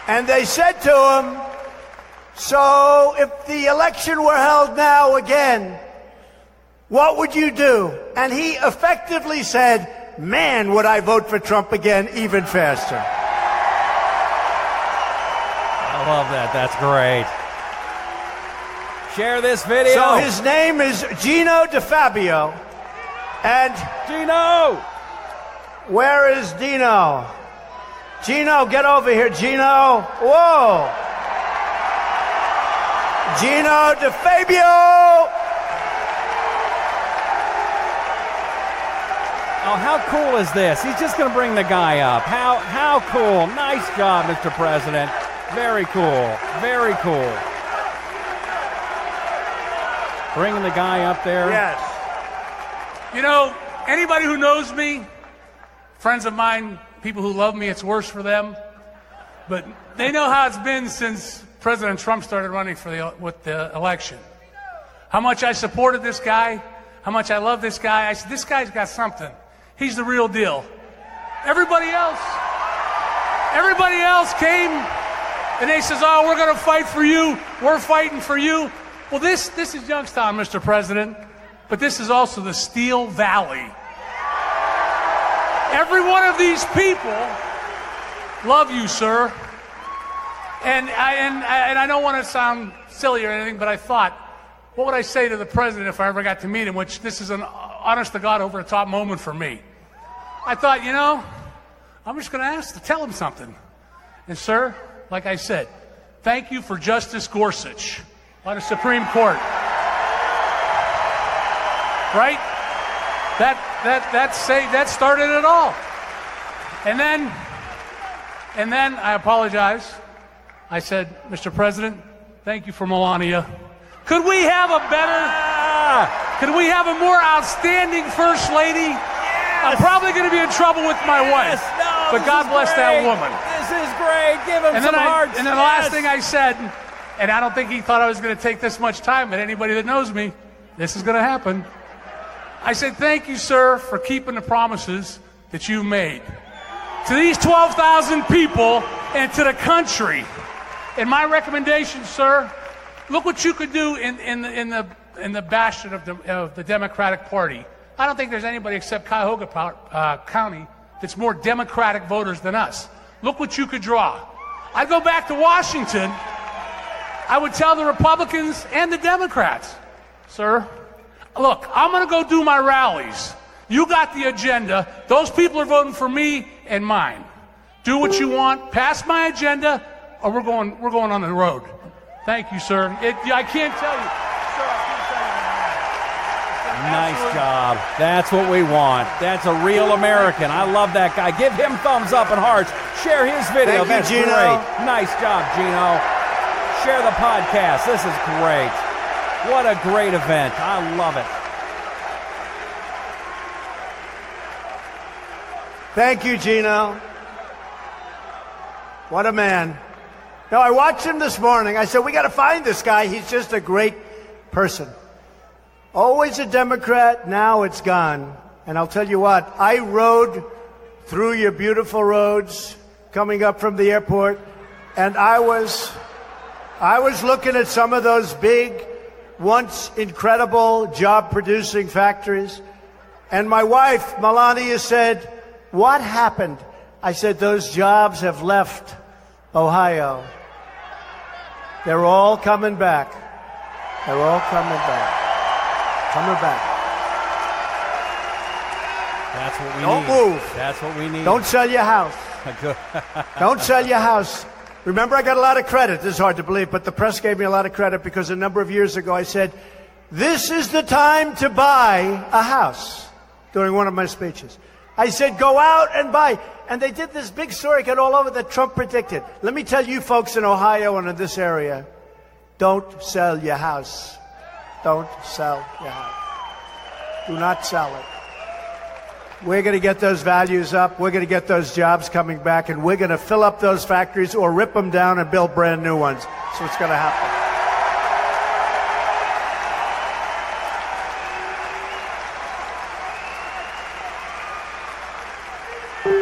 And they said to him, so if the election were held now again, what would you do? And he effectively said, man, would I vote for Trump again even faster. I love that. That's great. Share this video. So his name is Gino DeFabio. And Gino! Where is Dino? Gino, get over here, Gino. Whoa. Gino DeFabio. Oh, how cool is this? He's just going to bring the guy up. How cool. Nice job, Mr. President. Very cool. Very cool. Bringing the guy up there. Yes. You know, anybody who knows me, friends of mine, people who love me, it's worse for them. But they know how it's been since President Trump started running for the election. How much I supported this guy, how much I love this guy. I said, this guy's got something. He's the real deal. Everybody else came and they says, oh, we're going to fight for you. We're fighting for you. Well, this is Youngstown, Mr. President, but this is also the Steel Valley. Every one of these people love you, sir. And I don't want to sound silly or anything, but I thought, what would I say to the president if I ever got to meet him, which this is an honest-to-God, over-the-top moment for me. I thought, you know, I'm just going to tell him something. And, sir, like I said, thank you for Justice Gorsuch on the Supreme Court. Right? That started it all. And then I apologize. I said, Mr. President, thank you for Melania. Could we have a more outstanding First Lady? Yes. I'm probably going to be in trouble with my wife. No, but God bless that woman. This is great. Give him some hearts. And then the last thing I said, and I don't think he thought I was going to take this much time, but anybody that knows me, this is going to happen. I said, thank you, sir, for keeping the promises that you made to these 12,000 people and to the country. And my recommendation, sir, look what you could do in the bastion of the Democratic Party. I don't think there's anybody except Cuyahoga County that's more Democratic voters than us. Look what you could draw. I'd go back to Washington. I would tell the Republicans and the Democrats, sir, look, I'm going to go do my rallies. You got the agenda. Those people are voting for me and mine. Do what you want. Pass my agenda, or we're going on the road. Thank you, sir. I can't tell you. Sir, I can't tell you. Nice job. That's what we want. That's a real American. I love that guy. Give him thumbs up and hearts. Share his video. Thank you, Gino. Great. Nice job, Gino. Share the podcast. This is great. What a great event. I love it. Thank you, Gino. What a man. No, I watched him this morning. I said, we got to find this guy. He's just a great person. Always a Democrat, now it's gone. And I'll tell you what, I rode through your beautiful roads coming up from the airport, and I was looking at some of those big, once incredible job-producing factories. And my wife, Melania, said, what happened? I said, those jobs have left Ohio. They're all coming back. They're all coming back. Coming back. That's what we need. Don't move. That's what we need. Don't sell your house. Don't sell your house. Remember, I got a lot of credit. This is hard to believe, but the press gave me a lot of credit because a number of years ago I said, this is the time to buy a house during one of my speeches. I said, go out and buy. And they did this big story, got all over that Trump predicted. Let me tell you folks in Ohio and in this area, don't sell your house. Don't sell your house. Do not sell it. We're going to get those values up. We're going to get those jobs coming back, and we're going to fill up those factories or rip them down and build brand new ones. So it's going to happen.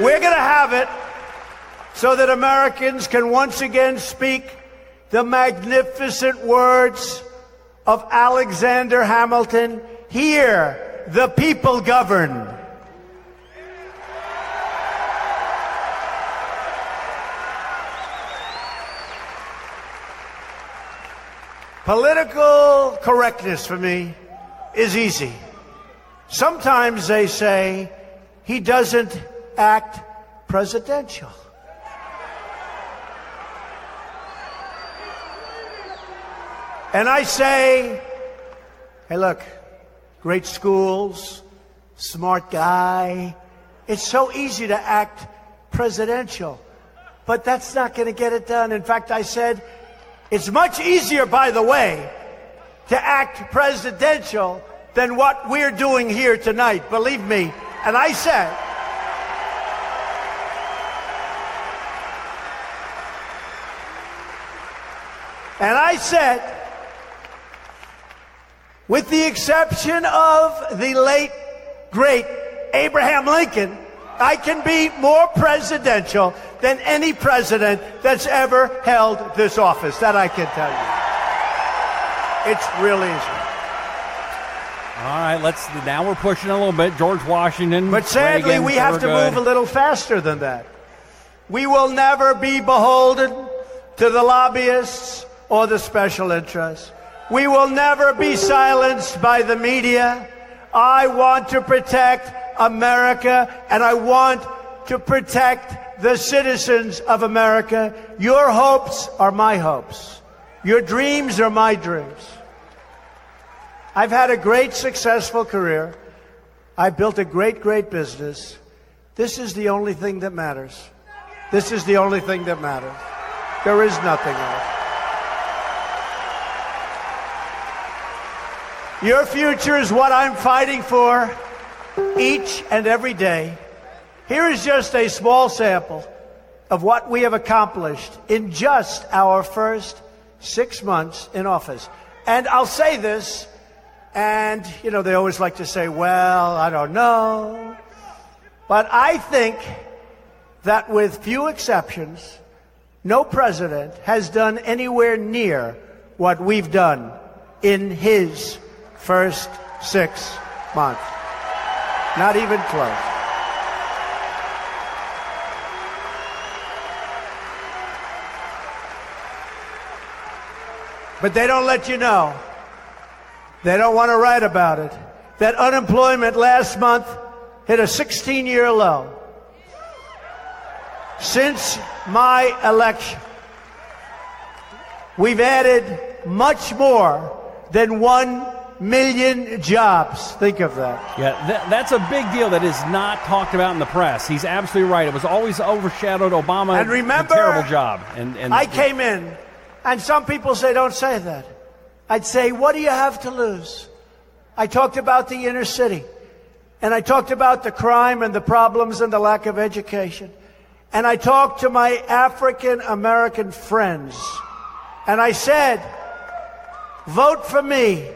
We're going to have it so that Americans can once again speak the magnificent words of Alexander Hamilton, here the people govern. Political correctness for me is easy. Sometimes they say he doesn't act presidential. And I say, hey, look, great schools, smart guy. It's so easy to act presidential, but that's not going to get it done. In fact, I said, it's much easier, by the way, to act presidential than what we're doing here tonight. Believe me. And I said, with the exception of the late, great Abraham Lincoln, I can be more presidential than any president that's ever held this office. That I can tell you. It's real easy. All right, now we're pushing a little bit. George Washington. But sadly, Reagan, we have to move a little faster than that. We will never be beholden to the lobbyists or the special interests. We will never be silenced by the media. I want to protect America, and I want to protect the citizens of America. Your hopes are my hopes. Your dreams are my dreams. I've had a great, successful career. I've built a great, great business. This is the only thing that matters. This is the only thing that matters. There is nothing else. Your future is what I'm fighting for each and every day. Here is just a small sample of what we have accomplished in just our first 6 months in office. And I'll say this, and, you know, they always like to say, well, I don't know. But I think that with few exceptions, no president has done anywhere near what we've done in his first 6 months. Not even close. But they don't let you know. They don't want to write about it. That unemployment last month hit a 16-year low. Since my election, we've added much more than 1 million jobs. Think of that. Yeah, that's a big deal that is not talked about in the press. He's absolutely right. It was always overshadowed. Obama and remember, did a terrible job. And I came in, and some people say, don't say that. I'd say, what do you have to lose? I talked about the inner city. And I talked about the crime and the problems and the lack of education. And I talked to my African American friends. And I said, vote for me.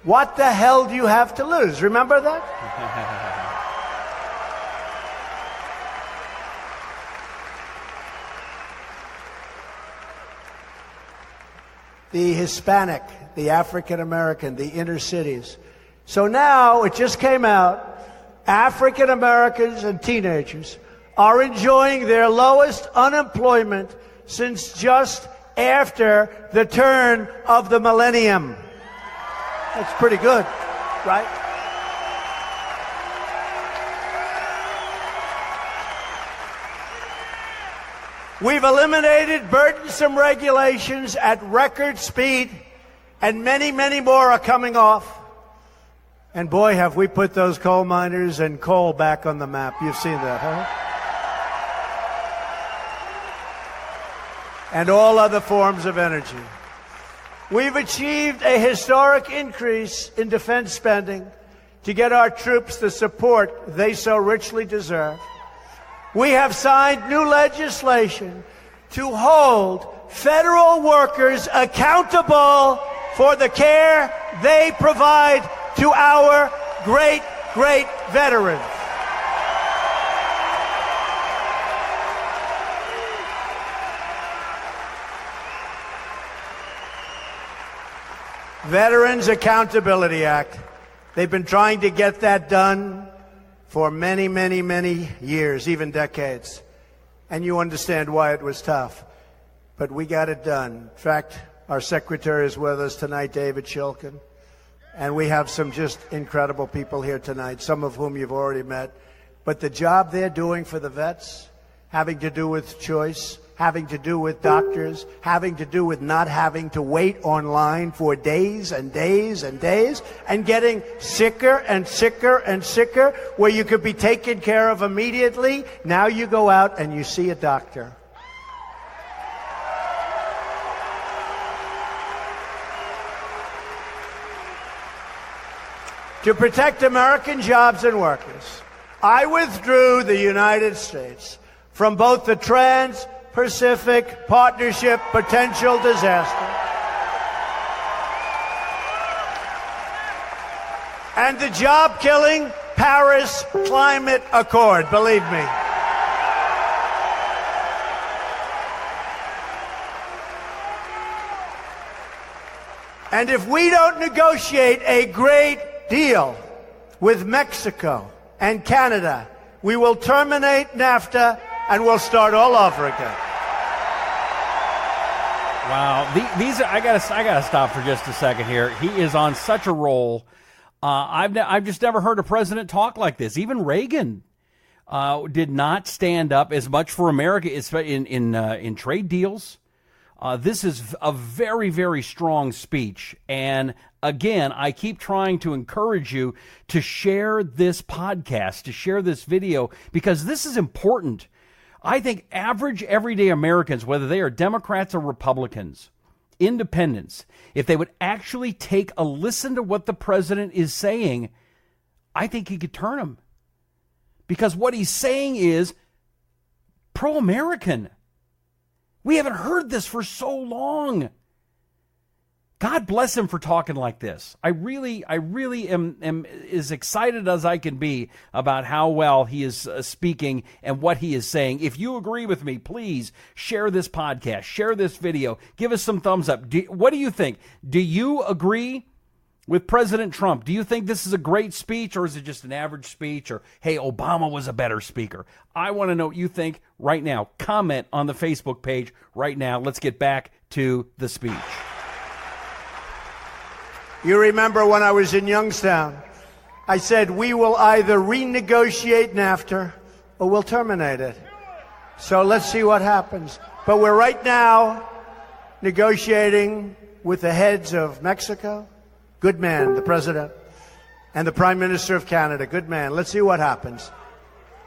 What the hell do you have to lose? Remember that? The Hispanic, the African American, the inner cities. So now, it just came out, African Americans and teenagers are enjoying their lowest unemployment since just after the turn of the millennium. That's pretty good, right? We've eliminated burdensome regulations at record speed, and many, many more are coming off. And boy, have we put those coal miners and coal back on the map. You've seen that, huh? And all other forms of energy. We've achieved a historic increase in defense spending to get our troops the support they so richly deserve. We have signed new legislation to hold federal workers accountable for the care they provide to our great, great veterans. Veterans Accountability Act. They've been trying to get that done for many, many, many years, even decades. And you understand why it was tough. But we got it done. In fact, our secretary is with us tonight, David Shilkin. And we have some just incredible people here tonight, some of whom you've already met. But the job they're doing for the vets, having to do with choice, having to do with doctors, having to do with not having to wait online for days and days and days, and getting sicker and sicker and sicker, where you could be taken care of immediately. Now you go out and you see a doctor. To protect American jobs and workers, I withdrew the United States from both the Trans-Pacific Partnership potential disaster and the job-killing Paris Climate Accord, believe me. And if we don't negotiate a great deal with Mexico and Canada, we will terminate NAFTA and we'll start all over again. Wow, these I gotta stop for just a second here. He is on such a roll. I've just never heard a president talk like this. Even Reagan did not stand up as much for America in trade deals. This is a very, very strong speech. And again, I keep trying to encourage you to share this podcast, to share this video, because this is important. I think average, everyday Americans, whether they are Democrats or Republicans, independents, if they would actually take a listen to what the president is saying, I think he could turn them. Because what he's saying is pro-American. We haven't heard this for so long. God bless him for talking like this. I really am as excited as I can be about how well he is speaking and what he is saying. If you agree with me, please share this podcast, share this video, give us some thumbs up. What do you think? Do you agree with President Trump? Do you think this is a great speech, or is it just an average speech, or, hey, Obama was a better speaker? I want to know what you think right now. Comment on the Facebook page right now. Let's get back to the speech. You remember when I was in Youngstown, I said we will either renegotiate NAFTA or we'll terminate it. So let's see what happens. But we're right now negotiating with the heads of Mexico, good man, the president, and the Prime Minister of Canada, good man. Let's see what happens.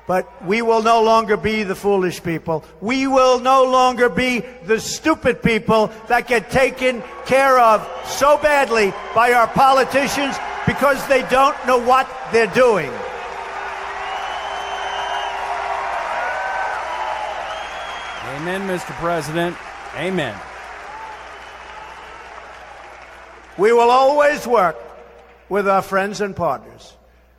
But we will no longer be the foolish people. We will no longer be the stupid people that get taken care of so badly by our politicians because they don't know what they're doing. Amen, Mr. President. Amen. We will always work with our friends and partners,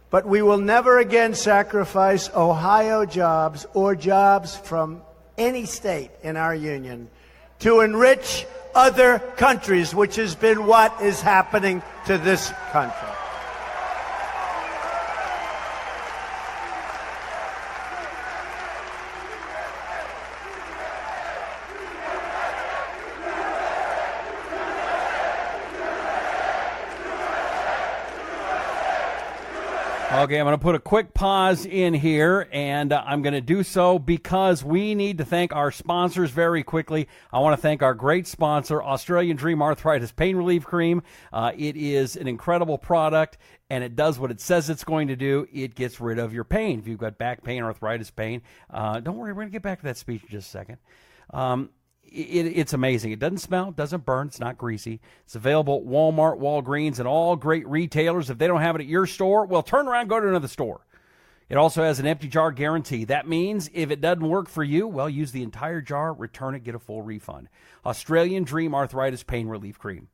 but we will never again sacrifice Ohio jobs or jobs from any state in our union to enrich other countries, which has been what is happening to this country. Okay, I'm going to put a quick pause in here, and I'm going to do so because we need to thank our sponsors very quickly. I want to thank our great sponsor, Australian Dream Arthritis Pain Relief Cream. It is an incredible product, and it does what it says it's going to do. It gets rid of your pain. If you've got back pain, arthritis pain, don't worry, we're going to get back to that speech in just a second. It's amazing. It doesn't smell, doesn't burn, it's not greasy. It's available at Walmart, Walgreens, and all great retailers. If they don't have it at your store, well, turn around and go to another store. It also has an empty jar guarantee. That means if it doesn't work for you, well, use the entire jar, return it, get a full refund. Australian Dream Arthritis Pain Relief Cream.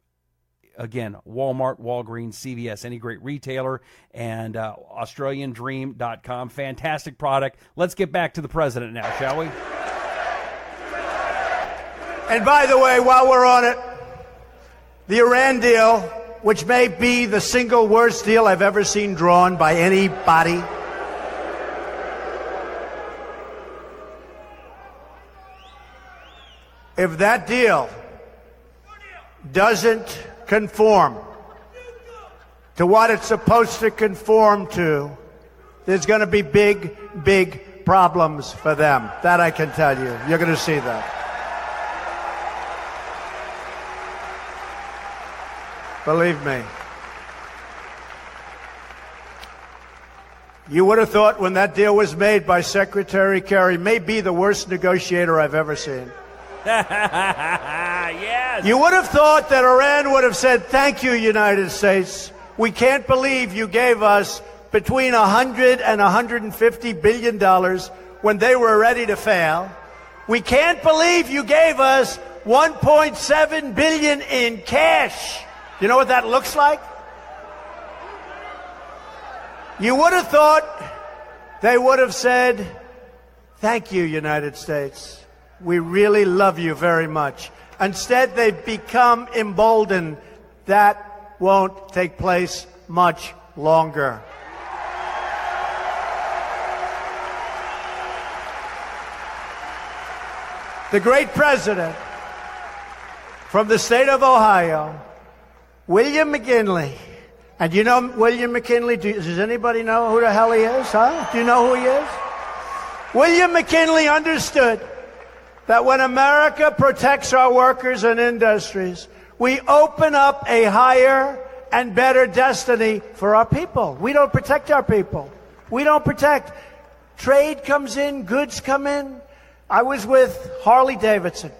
Again, Walmart, Walgreens, CVS, any great retailer, and AustralianDream.com. Fantastic product. Let's get back to the president now, shall we? And by the way, while we're on it, the Iran deal, which may be the single worst deal I've ever seen drawn by anybody, if that deal doesn't conform to what it's supposed to conform to, there's going to be big, big problems for them. That I can tell you. You're going to see that. Believe me. You would have thought when that deal was made by Secretary Kerry, may be the worst negotiator I've ever seen. Yes. You would have thought that Iran would have said, thank you, United States. We can't believe you gave us between $100 and $150 billion when they were ready to fail. We can't believe you gave us $1.7 billion in cash. You know what that looks like? You would have thought they would have said, thank you, United States. We really love you very much. Instead, they've become emboldened. That won't take place much longer. The great president from the state of Ohio, William McKinley. And you know William McKinley? Does anybody know who the hell he is? Huh? Do you know who he is? William McKinley understood that when America protects our workers and industries, we open up a higher and better destiny for our people. We don't protect our people. We don't protect. Trade comes in, goods come in. I was with Harley Davidson,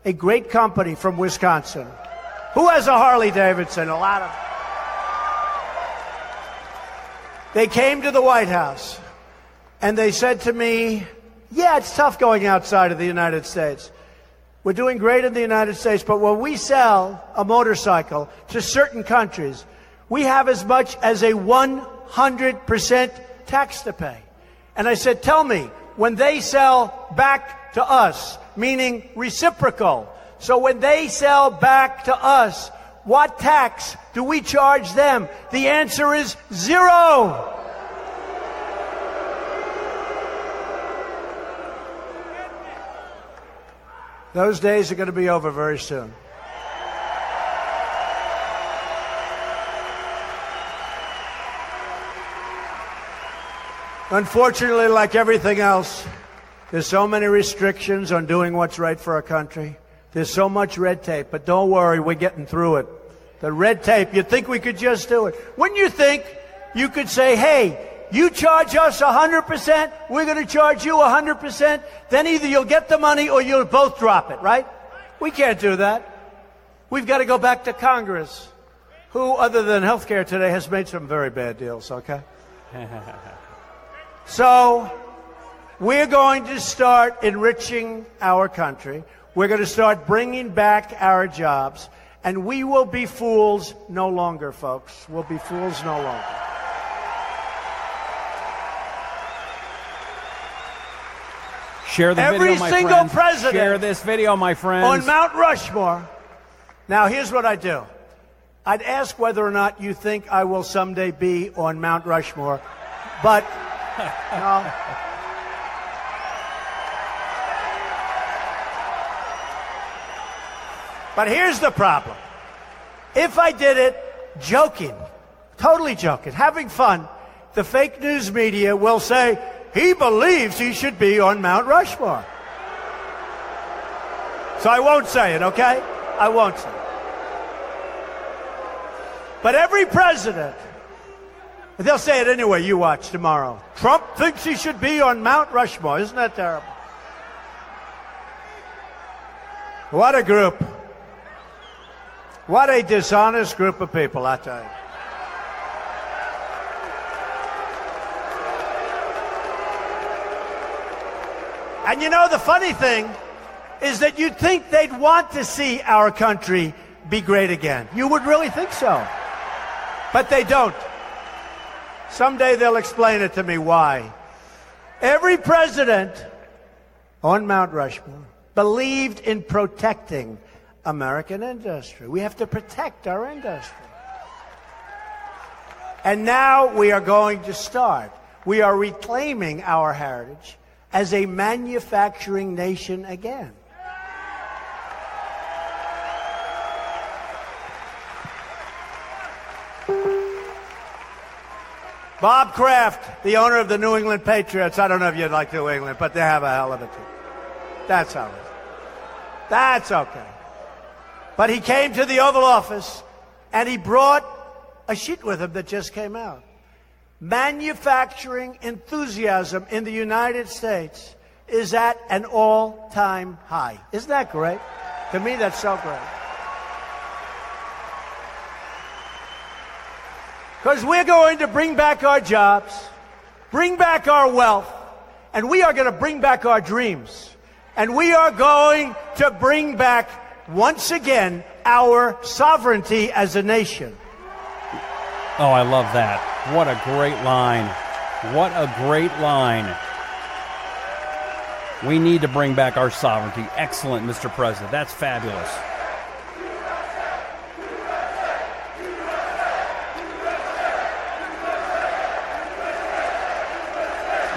a great company from Wisconsin. Who has a Harley Davidson? A lot of them. They came to the White House, and they said to me, yeah, it's tough going outside of the United States. We're doing great in the United States, but when we sell a motorcycle to certain countries, we have as much as a 100% tax to pay. And I said, tell me, when they sell back to us, meaning reciprocal, so when they sell back to us, what tax do we charge them? The answer is 0. Those days are going to be over very soon. Unfortunately, like everything else, there's so many restrictions on doing what's right for our country. There's so much red tape, but don't worry, we're getting through it. The red tape, you'd think we could just do it. Wouldn't you think you could say, hey, you charge us 100%, we're going to charge you 100%, then either you'll get the money or you'll both drop it, right? We can't do that. We've got to go back to Congress, who, other than health care today, has made some very bad deals, okay? So, We're going to start enriching our country. We're going to start bringing back our jobs. And we will be fools no longer, folks. We'll be fools no longer. Share the video, my friends. Every single president Share this video, my friends. on Mount Rushmore. Now, here's what I do. I'd ask whether or not you think I will someday be on Mount Rushmore, but no. But here's the problem. If I did it joking, totally joking, having fun, the fake news media will say, he believes he should be on Mount Rushmore. So I won't say it, okay? I won't say it. But every president, they'll say it anyway, you watch tomorrow. Trump thinks he should be on Mount Rushmore. Isn't that terrible? What a group. What a dishonest group of people, I tell you. And you know, the funny thing is that you'd think they'd want to see our country be great again. You would really think so. But they don't. Someday they'll explain it to me why. Every president on Mount Rushmore believed in protecting American industry. We have to protect our industry. And now we are going to start. We are reclaiming our heritage as a manufacturing nation again. Bob Kraft, the owner of the New England Patriots. I don't know if you'd like New England, but they have a hell of a team. That's how it is. That's okay. But he came to the Oval Office, and he brought a sheet with him that just came out. Manufacturing enthusiasm in the United States is at an all-time high. Isn't that great? To me, that's so great. Because we're going to bring back our jobs, bring back our wealth, and we are going to bring back our dreams. And we are going to bring back, once again, our sovereignty as a nation. Oh, I love that. What a great line. What a great line. We need to bring back our sovereignty. Excellent, Mr. President. That's fabulous.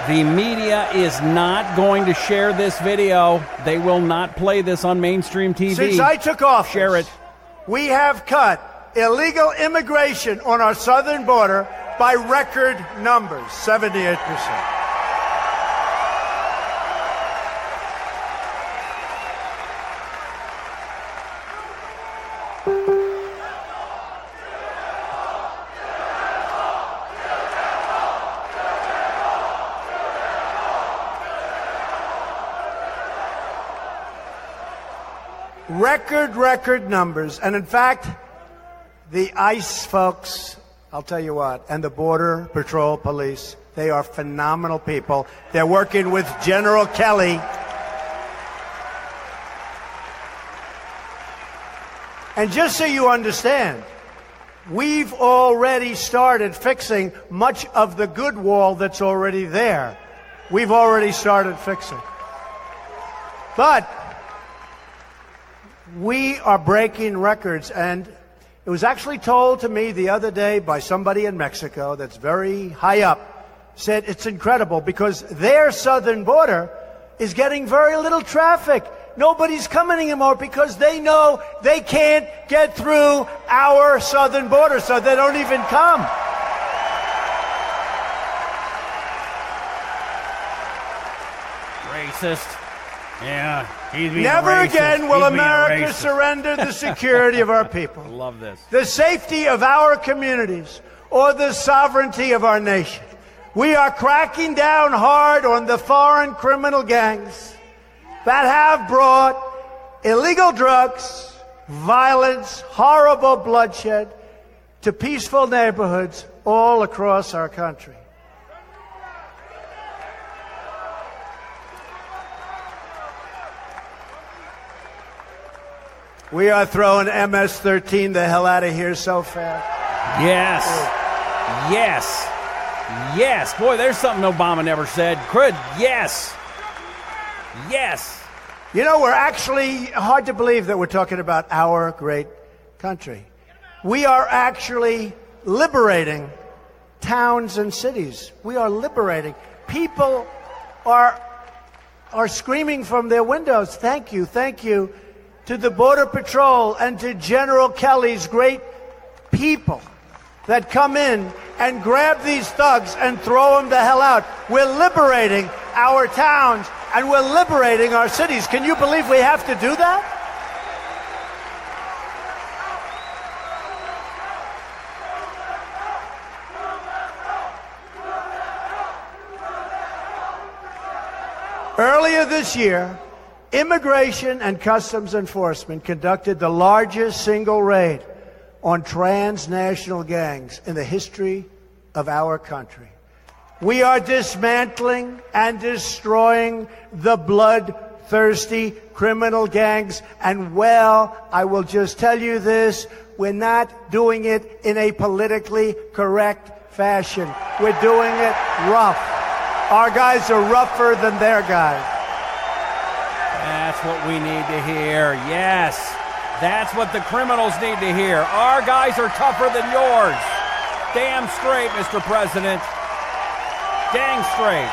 The media is not going to share this video. They will not play this on mainstream TV. Since I took office, share it. We have cut illegal immigration on our southern border by record numbers, 78%. Record numbers. And in fact, the ICE folks, I'll tell you what, and the Border Patrol Police, they are phenomenal people. They're working with General Kelly. And just so you understand, we've already started fixing much of the good wall that's already there. We've already started fixing. But we are breaking records, and it was actually told to me the other day by somebody in Mexico that's very high up, said it's incredible because their southern border is getting very little traffic. Nobody's coming anymore because they know they can't get through our southern border, so they don't even come. Racist. Yeah, he's being Never racist. again will He's being America racist. surrender the security of our people, I love this. the safety of our communities, or the sovereignty of our nation. We are cracking down hard on the foreign criminal gangs that have brought illegal drugs, violence, horrible bloodshed to peaceful neighborhoods all across our country. We are throwing MS-13 the hell out of here so fast. Yes. Yes. Yes. Boy, there's something Obama never said. Could. Yes. Yes. You know, we're actually, hard to believe that we're talking about our great country. We are actually liberating towns and cities. We are liberating. People are screaming from their windows, thank you, to the Border Patrol and to General Kelly's great people that come in and grab these thugs and throw them the hell out. We're liberating our towns and we're liberating our cities. Can you believe we have to do that? Earlier this year, Immigration and Customs Enforcement conducted the largest single raid on transnational gangs in the history of our country. We are dismantling and destroying the bloodthirsty criminal gangs. And, well, I will just tell you this, we're not doing it in a politically correct fashion. We're doing it rough. Our guys are rougher than their guys. That's what we need to hear. Yes. That's what the criminals need to hear. Our guys are tougher than yours. Damn straight, Mr. President. Dang straight.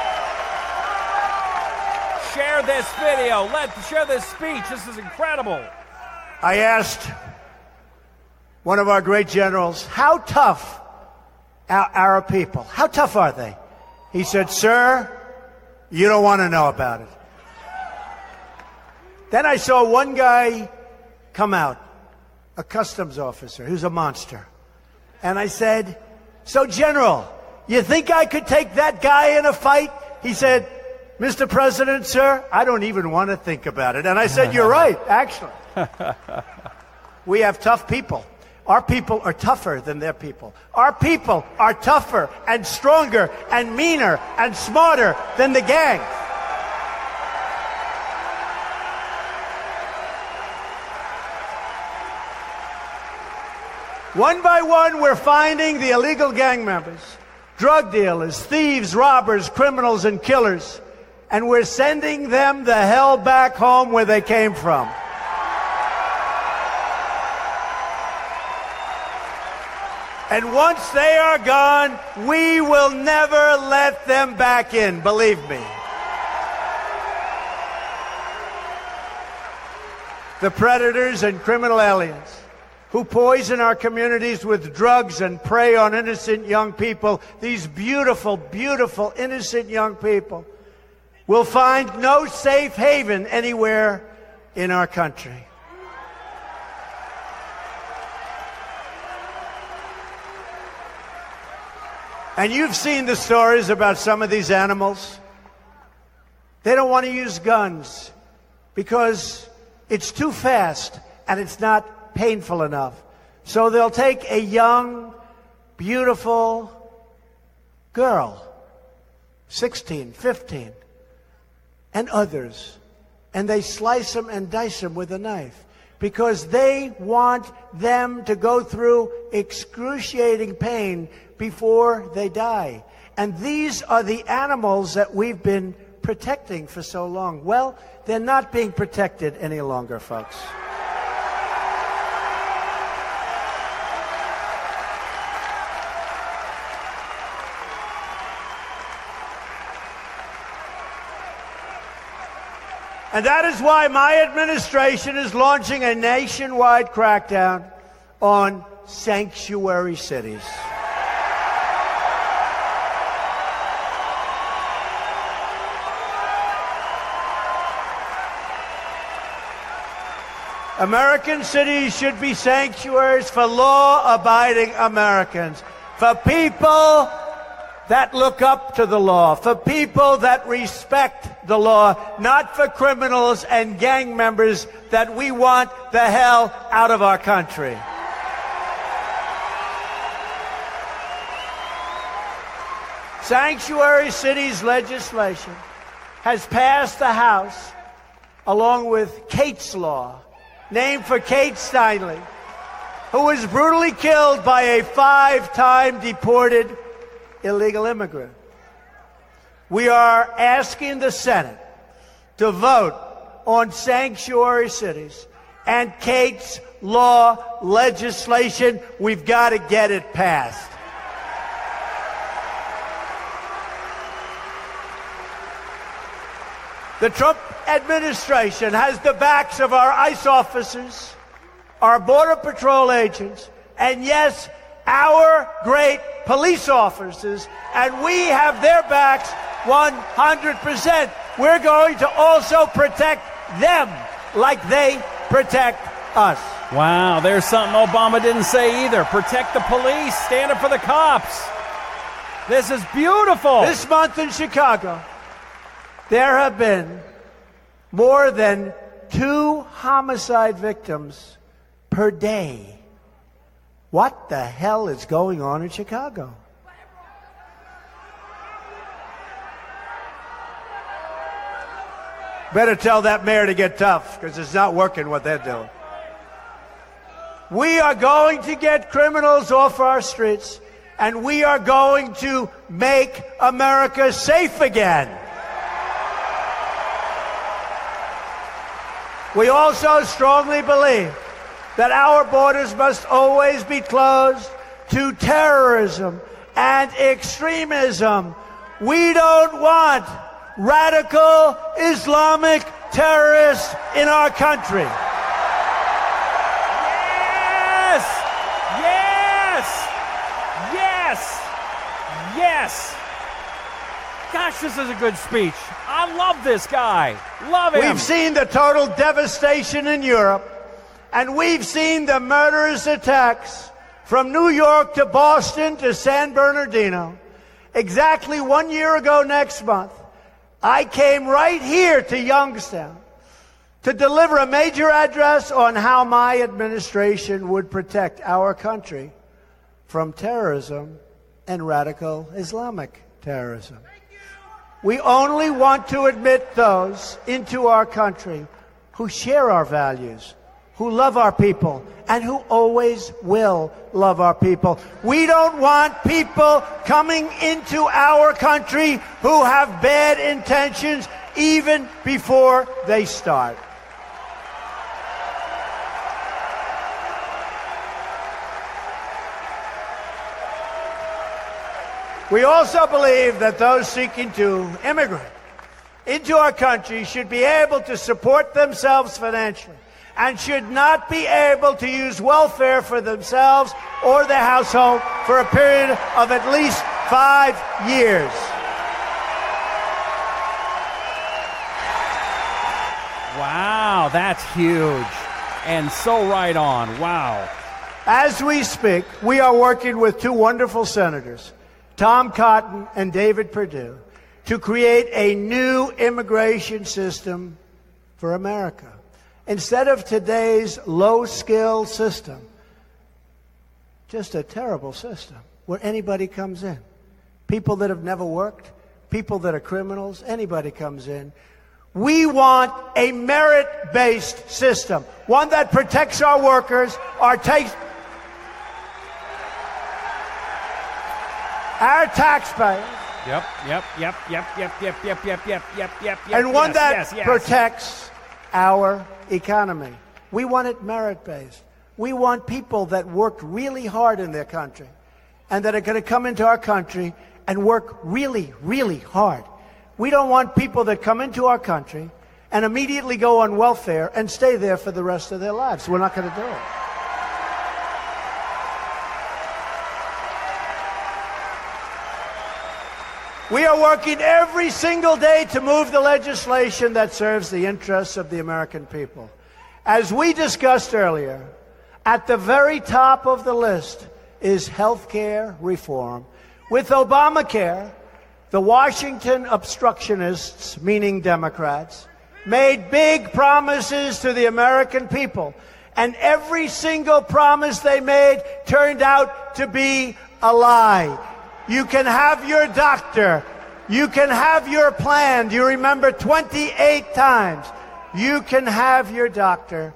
Share this video. Share this speech. This is incredible. I asked one of our great generals, how tough are our people? How tough are they? He said, sir, you don't want to know about it. Then I saw one guy come out, a customs officer who's a monster. And I said, so, General, you think I could take that guy in a fight? He said, Mr. President, sir, I don't even want to think about it. And I said, you're right, actually. We have tough people. Our people are tougher than their people. Our people are tougher and stronger and meaner and smarter than the gang. One by one, we're finding the illegal gang members, drug dealers, thieves, robbers, criminals, and killers, and we're sending them the hell back home where they came from. And once they are gone, we will never let them back in, believe me. The predators and criminal aliens who poison our communities with drugs and prey on innocent young people, these beautiful, beautiful, innocent young people, will find no safe haven anywhere in our country. And you've seen the stories about some of these animals. They don't want to use guns because it's too fast and it's not painful enough. So they'll take a young, beautiful girl, 16, 15, and others, and they slice them and dice them with a knife because they want them to go through excruciating pain before they die. And these are the animals that we've been protecting for so long. Well, they're not being protected any longer, folks. And that is why my administration is launching a nationwide crackdown on sanctuary cities. American cities should be sanctuaries for law-abiding Americans, for people that look up to the law, for people that respect the law, not for criminals and gang members that we want the hell out of our country. Sanctuary cities legislation has passed the House along with Kate's Law named for Kate Steinle, who was brutally killed by a 5-time deported illegal immigrant. We are asking the Senate to vote on sanctuary cities and Kate's law legislation. We've got to get it passed. The Trump administration has the backs of our ICE officers, our Border Patrol agents, and yes, our great police officers, and we have their backs 100%. We're going to also protect them like they protect us. Wow, there's something Obama didn't say either. Protect the police, stand up for the cops. This is beautiful. This month in Chicago, there have been more than 2 homicide victims per day. What the hell is going on in Chicago? Better tell that mayor to get tough, because it's not working what they're doing. We are going to get criminals off our streets, and we are going to make America safe again. We also strongly believe that our borders must always be closed to terrorism and extremism. We don't want radical Islamic terrorists in our country. Yes! Yes! Yes! Yes! Gosh, this is a good speech. I love this guy. Love him. We've seen the total devastation in Europe, and we've seen the murderous attacks from New York to Boston to San Bernardino. Exactly 1 year ago next month, I came right here to Youngstown to deliver a major address on how my administration would protect our country from terrorism and radical Islamic terrorism. We only want to admit those into our country who share our values, who love our people, and who always will love our people. We don't want people coming into our country who have bad intentions even before they start. We also believe that those seeking to immigrate into our country should be able to support themselves financially and should not be able to use welfare for themselves or their household for a period of at least 5 years. Wow, that's huge. And so right on. Wow. As we speak, we are working with 2 wonderful senators, Tom Cotton and David Perdue, to create a new immigration system for America. Instead of today's low-skill system, just a terrible system where anybody comes in. People that have never worked, people that are criminals, anybody comes in. We want a merit-based system, one that protects our workers, our taxpayers. Yep. And one that protects our economy. We want it merit-based. We want people that worked really hard in their country and that are going to come into our country and work really, really hard. We don't want people that come into our country and immediately go on welfare and stay there for the rest of their lives. We're not going to do it. We are working every single day to move the legislation that serves the interests of the American people. As we discussed earlier, at the very top of the list is health care reform. With Obamacare, the Washington obstructionists, meaning Democrats, made big promises to the American people. And every single promise they made turned out to be a lie. You can have your doctor. You can have your plan. Do you remember 28 times? You can have your doctor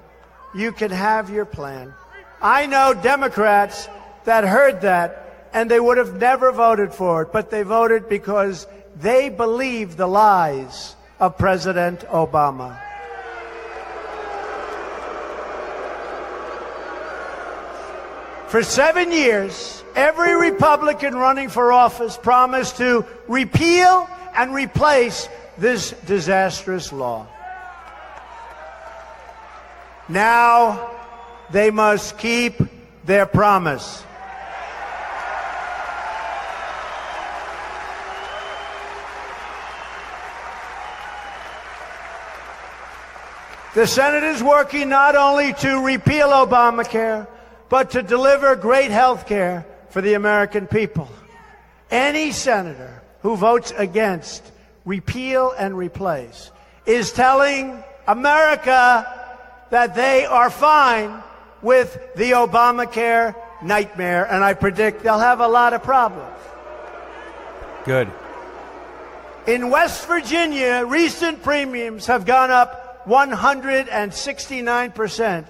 you can have your plan. I know Democrats that heard that, and they would have never voted for it, but they voted because they believe the lies of President Obama. For 7 years, every Republican running for office promised to repeal and replace this disastrous law. Now they must keep their promise. The Senate is working not only to repeal Obamacare, but to deliver great health care for the American people. Any senator who votes against repeal and replace is telling America that they are fine with the Obamacare nightmare, and I predict they'll have a lot of problems. Good. In West Virginia, recent premiums have gone up 169%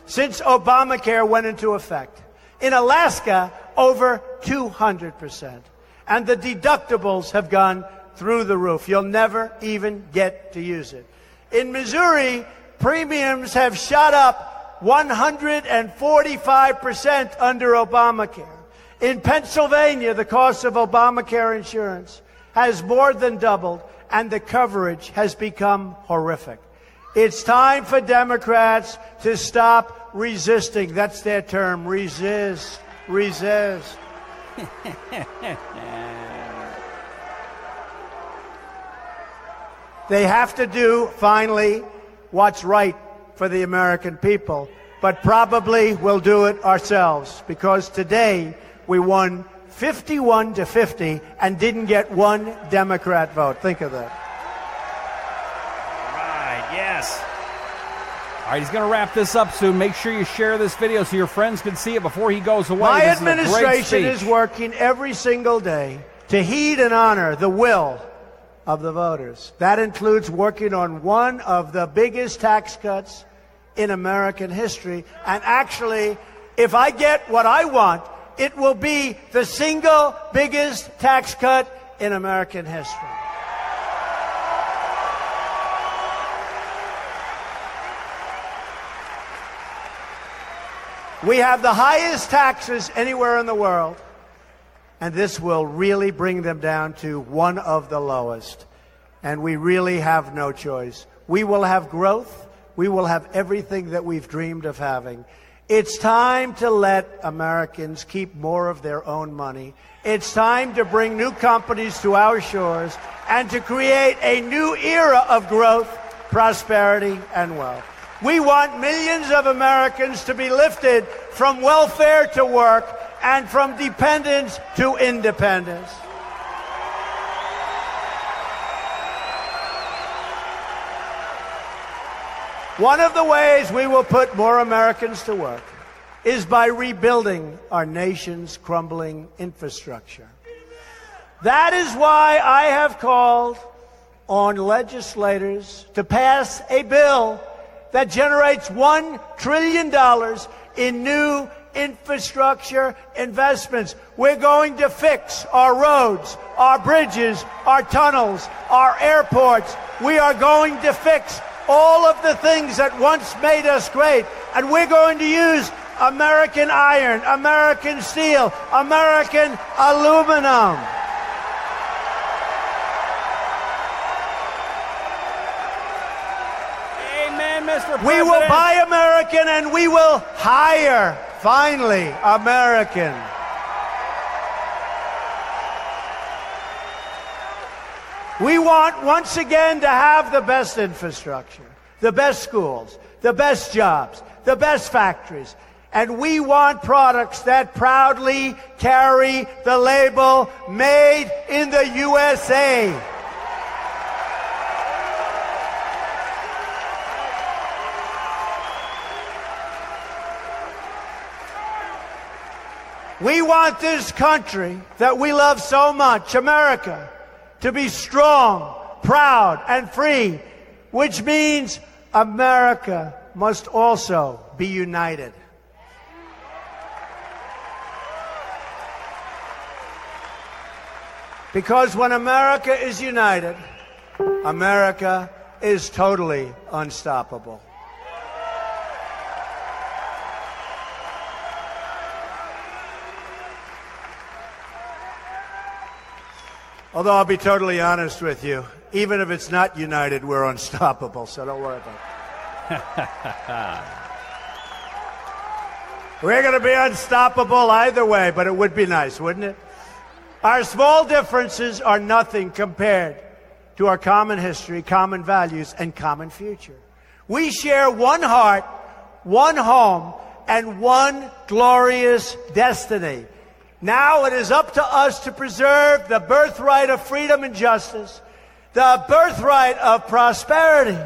since Obamacare went into effect. In Alaska, over 200%. And the deductibles have gone through the roof. You'll never even get to use it. In Missouri, premiums have shot up 145% under Obamacare. In Pennsylvania, the cost of Obamacare insurance has more than doubled, and the coverage has become horrific. It's time for Democrats to stop resisting. That's their term. Resist. Resist. They have to do, finally, what's right for the American people, but probably we'll do it ourselves, because today we won 51-50 and didn't get one Democrat vote. Think of that. All right, yes. All right, he's going to wrap this up soon. Make sure you share this video so your friends can see it before he goes away. My This administration is working every single day to heed and honor the will of the voters. That includes working on one of the biggest tax cuts in American history. And actually, if I get what I want, it will be the single biggest tax cut in American history. We have the highest taxes anywhere in the world, and this will really bring them down to one of the lowest. And we really have no choice. We will have growth. We will have everything that we've dreamed of having. It's time to let Americans keep more of their own money. It's time to bring new companies to our shores and to create a new era of growth, prosperity, and wealth. We want millions of Americans to be lifted from welfare to work and from dependence to independence. One of the ways we will put more Americans to work is by rebuilding our nation's crumbling infrastructure. That is why I have called on legislators to pass a bill that generates $1 trillion in new infrastructure investments. We're going to fix our roads, our bridges, our tunnels, our airports. We are going to fix all of the things that once made us great. And we're going to use American iron, American steel, American aluminum. We will buy American and we will hire, finally, American. We want, once again, to have the best infrastructure, the best schools, the best jobs, the best factories. And we want products that proudly carry the label, Made in the USA. We want this country that we love so much, America, to be strong, proud, and free, which means America must also be united. Because when America is united, America is totally unstoppable. Although I'll be totally honest with you, even if it's not united, we're unstoppable, so don't worry about it. We're going to be unstoppable either way, but it would be nice, wouldn't it? Our small differences are nothing compared to our common history, common values, and common future. We share one heart, one home, and one glorious destiny. Now it is up to us to preserve the birthright of freedom and justice, the birthright of prosperity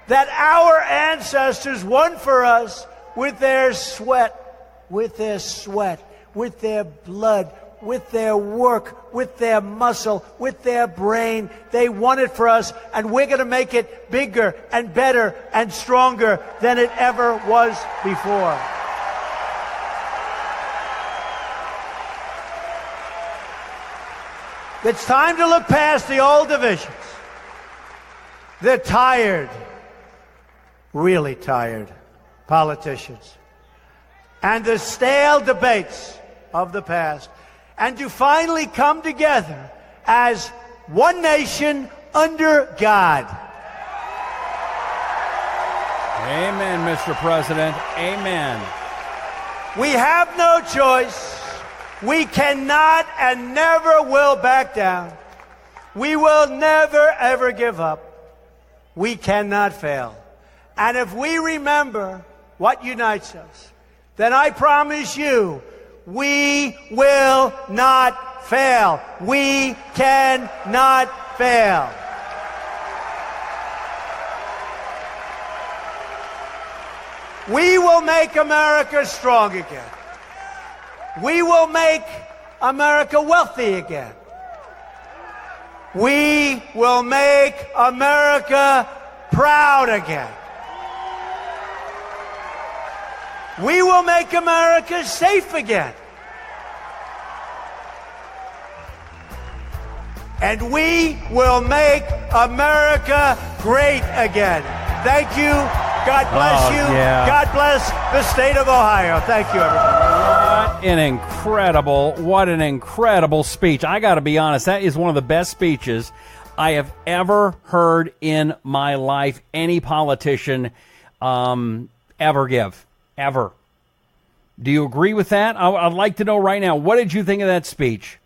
that our ancestors won for us with their sweat, with their blood, with their work, with their muscle, with their brain. They won it for us, and we're going to make it bigger and better and stronger than it ever was before. It's time to look past the old divisions. The tired, really tired politicians and the stale debates of the past, and to finally come together as one nation under God. Amen, Mr. President. Amen. We have no choice. We cannot and never will back down. We will never, ever give up. We cannot fail. And if we remember what unites us, then I promise you, we will not fail. We cannot fail. We will make America strong again. We will make America wealthy again. We will make America proud again. We will make America safe again. And we will make America great again. Thank you. God bless you. Yeah. God bless the state of Ohio. Thank you, everybody. What an incredible speech. I got to be honest, that is one of the best speeches I have ever heard in my life, any politician ever give. Ever. Do you agree with that? I'd like to know right now, what did you think of that speech?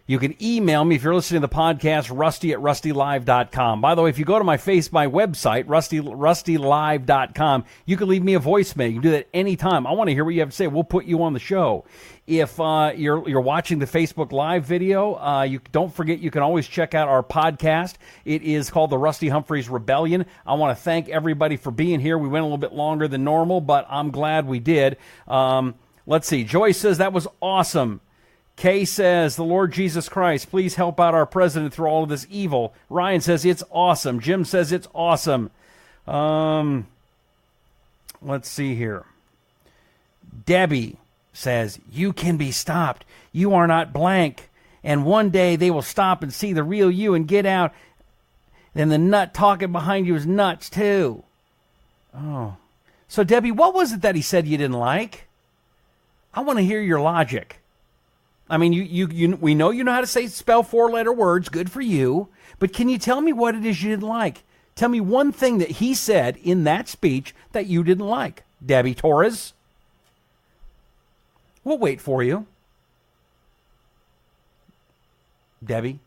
You can email me if you're listening to the podcast, rusty@rustylive.com. By the way, if you go to my website, rustylive.com, you can leave me a voicemail. You can do that anytime. I want to hear what you have to say. We'll put you on the show. If you're watching the Facebook Live video, you don't forget you can always check out our podcast. It is called The Rusty Humphries Rebellion. I want to thank everybody for being here. We went a little bit longer than normal, but I'm glad we did. Let's see. Joyce says, that was awesome. Kay says, the Lord Jesus Christ, please help out our president through all of this evil. Ryan says, it's awesome. Jim says, it's awesome. Let's see here. Debbie says, you can be stopped. You are not blank. And one day they will stop and see the real you and get out. Then the nut talking behind you is nuts too. Oh. So Debbie, what was it that he said you didn't like? I want to hear your logic. I mean, we know you know how to spell four-letter words. Good for you. But can you tell me what it is you didn't like? Tell me one thing that he said in that speech that you didn't like. Debbie Torres. We'll wait for you. Debbie.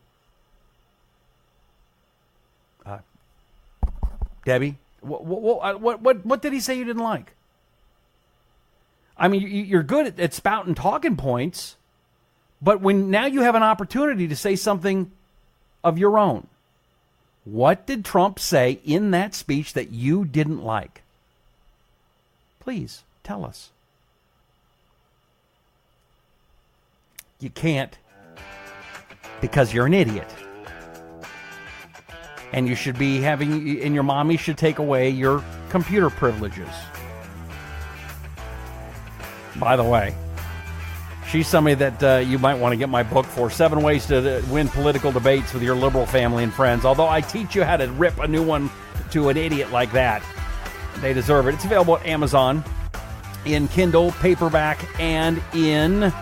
Debbie. What did he say you didn't like? I mean, you're good at spouting talking points. But when now you have an opportunity to say something of your own, what did Trump say in that speech that you didn't like? Please tell us. You can't, because you're an idiot. And you should be and your mommy should take away your computer privileges. By the way, she's somebody that you might want to get my book for, 7 Ways to Win Political Debates with Your Liberal Family and Friends. Although I teach you how to rip a new one to an idiot like that. They deserve it. It's available at Amazon in Kindle, paperback, and in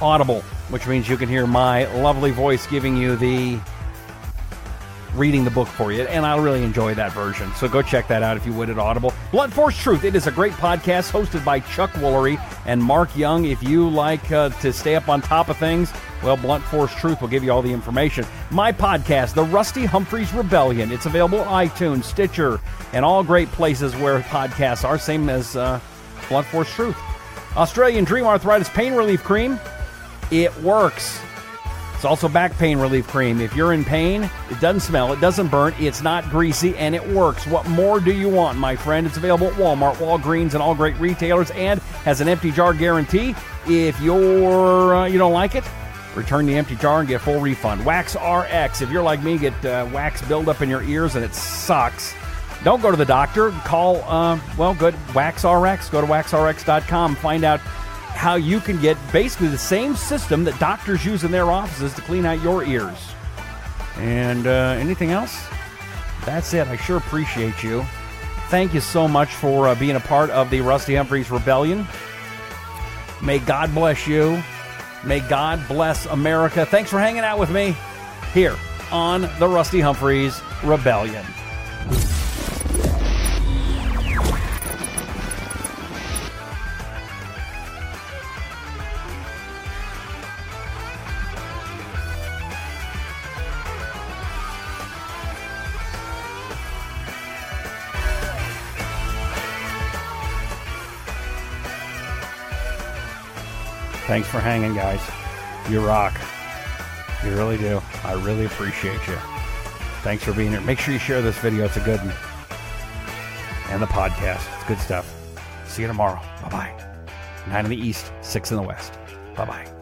Audible, which means you can hear my lovely voice giving you reading the book for you, and I'll really enjoy that version. So go check that out if you would at Audible. Blunt Force Truth. It is a great podcast hosted by Chuck Woolery and Mark Young. If you like to stay up on top of things, well, Blunt Force Truth will give you all the information. My podcast, The Rusty Humphries Rebellion. It's available on iTunes, Stitcher, and all great places where podcasts are, same as Blunt Force Truth. Australian Dream Arthritis Pain Relief Cream. It works. It's also back pain relief cream. If you're in pain, it doesn't smell, it doesn't burn, it's not greasy, and it works. What more do you want, my friend? It's available at Walmart, Walgreens, and all great retailers, and has an empty jar guarantee. If you don't like it, return the empty jar and get a full refund. Wax RX. If you're like me, get wax buildup in your ears and it sucks. Don't go to the doctor. Call, good, Wax RX. Go to waxrx.com. Find out how you can get basically the same system that doctors use in their offices to clean out your ears. And anything else? That's it. I sure appreciate you. Thank you so much for being a part of the Rusty Humphries Rebellion. May God bless you. May God bless America. Thanks for hanging out with me here on the Rusty Humphries Rebellion. Thanks for hanging, guys. You rock. You really do. I really appreciate you. Thanks for being here. Make sure you share this video. It's a good one. And the podcast. It's good stuff. See you tomorrow. Bye-bye. 9 in the East, 6 in the West. Bye-bye.